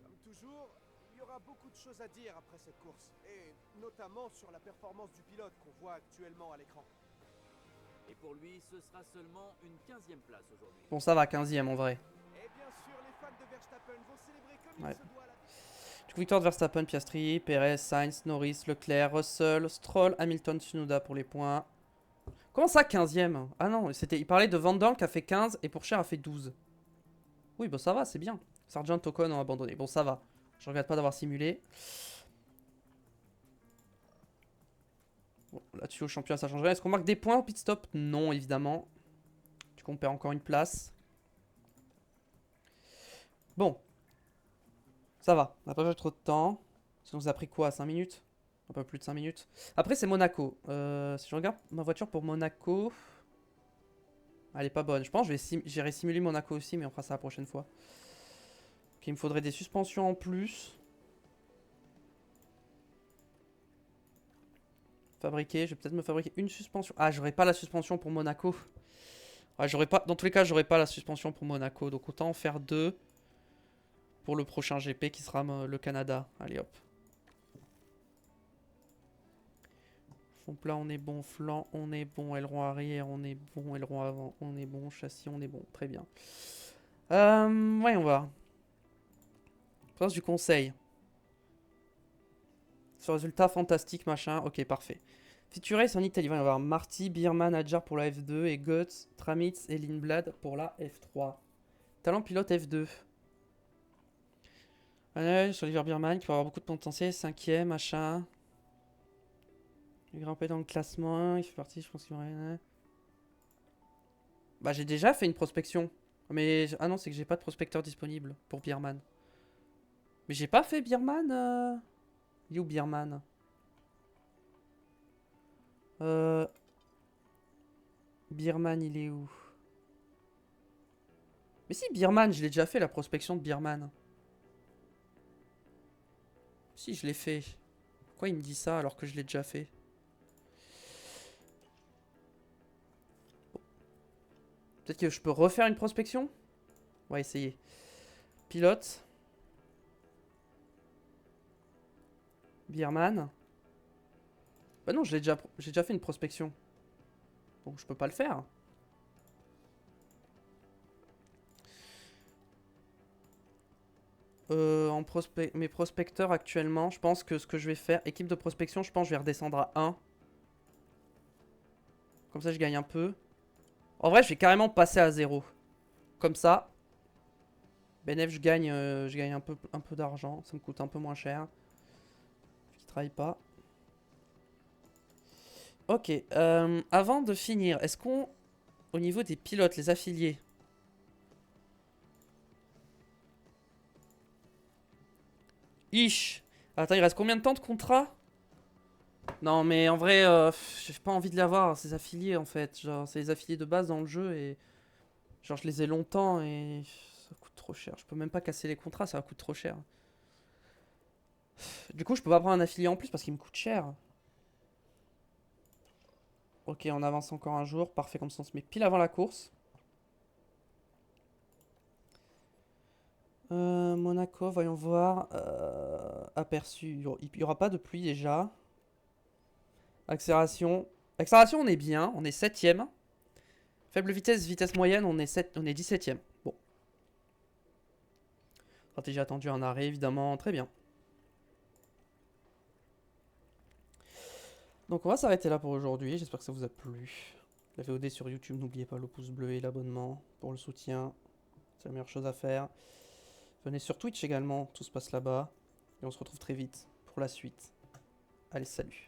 Comme toujours, il y aura beaucoup de choses à dire après cette course, et notamment sur la performance du pilote qu'on voit actuellement à l'écran. Et pour lui, ce sera seulement une 15e place aujourd'hui. Bon, ça va, 15e en vrai. Et bien sûr, les fans de Verstappen vont célébrer comme Ouais. il se doit la... Du coup, victoire de Verstappen, Piastri, Perez, Sainz, Norris, Leclerc, Russell, Stroll, Hamilton, Tsunoda pour les points. Comment ça, 15e? Ah non, il parlait de Van Dorn qui a fait 15 et Pourchaire a fait 12. Oui, bah ça va, c'est bien. Sargent, Ocon ont abandonné. Bon, ça va. Je regrette pas d'avoir simulé. Bon, là-dessus, au championnat, ça change rien. Est-ce qu'on marque des points au pit stop? Non, évidemment. Du coup, on perd encore une place. Bon. Ça va. On n'a pas perdu trop de temps. Ça nous a pris quoi? 5 minutes? Un peu plus de 5 minutes. Après, c'est Monaco. Si je regarde ma voiture pour Monaco... Elle est pas bonne. Je pense que j'irai simuler Monaco aussi, mais on fera ça la prochaine fois. Ok, il me faudrait des suspensions en plus. Fabriquer, je vais peut-être me fabriquer une suspension. Ah, j'aurais pas la suspension pour Monaco. Ouais, j'aurais pas. Dans tous les cas, j'aurais pas la suspension pour Monaco. Donc autant en faire deux pour le prochain GP qui sera le Canada. Allez hop. Fond plat, on est bon. Flanc, on est bon. Aileron arrière, on est bon. Aileron avant, on est bon. Châssis, on est bon. Très bien. Ouais, on va. Prince du conseil. Ce résultat fantastique, machin. Ok, parfait. Feature en Italie, il va y avoir Marty, Birman, Adjar pour la F2 et Guts, Tramitz et Lindblad pour la F3. Talent pilote F2. Sur Oliver Birman qui va avoir beaucoup de potentiel, 5ème, machin. Il grimpé dans le classement, il fait partie, je pense qu'il va... Bah j'ai déjà fait une prospection. Mais... Ah non, c'est que j'ai pas de prospecteur disponible pour Birman. Mais j'ai pas fait Birman Il est où Birman Birman, il est où? Mais si, Birman, je l'ai déjà fait, la prospection de Birman. Si, je l'ai fait. Pourquoi il me dit ça alors que je l'ai déjà fait? Peut-être que je peux refaire une prospection? On va essayer. Pilote. Birman. Bah non, j'ai déjà fait une prospection. Donc je peux pas le faire. Mes prospecteurs actuellement, je pense que ce que je vais faire, équipe de prospection, je pense que je vais redescendre à 1. Comme ça, je gagne un peu. En vrai, je vais carrément passer à 0. Comme ça. Benef, je gagne un peu d'argent. Ça me coûte un peu moins cher. Je travaille pas. Ok. Avant de finir, est-ce qu'on... Au niveau des pilotes, les affiliés... Ish. Attends, il reste combien de temps de contrat? Non, mais en vrai, j'ai pas envie de l'avoir, ces affiliés, en fait. Genre, c'est les affiliés de base dans le jeu, et... Genre, je les ai longtemps, et... Ça coûte trop cher. Je peux même pas casser les contrats, ça coûte trop cher. Du coup, je peux pas prendre un affilié en plus, parce qu'il me coûte cher. Ok, on avance encore un jour. Parfait, comme ça, on se met pile avant la course. Monaco, voyons voir. Aperçu. Il y aura pas de pluie déjà. Accélération. Accélération, on est bien. On est 7ème. Faible vitesse, vitesse moyenne, on est 17ème. Bon. Stratégie attendue, un arrêt, évidemment. Très bien. Donc, on va s'arrêter là pour aujourd'hui. J'espère que ça vous a plu. La VOD sur YouTube, n'oubliez pas le pouce bleu et l'abonnement pour le soutien. C'est la meilleure chose à faire. Venez sur Twitch également, tout se passe là-bas. Et on se retrouve très vite pour la suite. Allez, salut.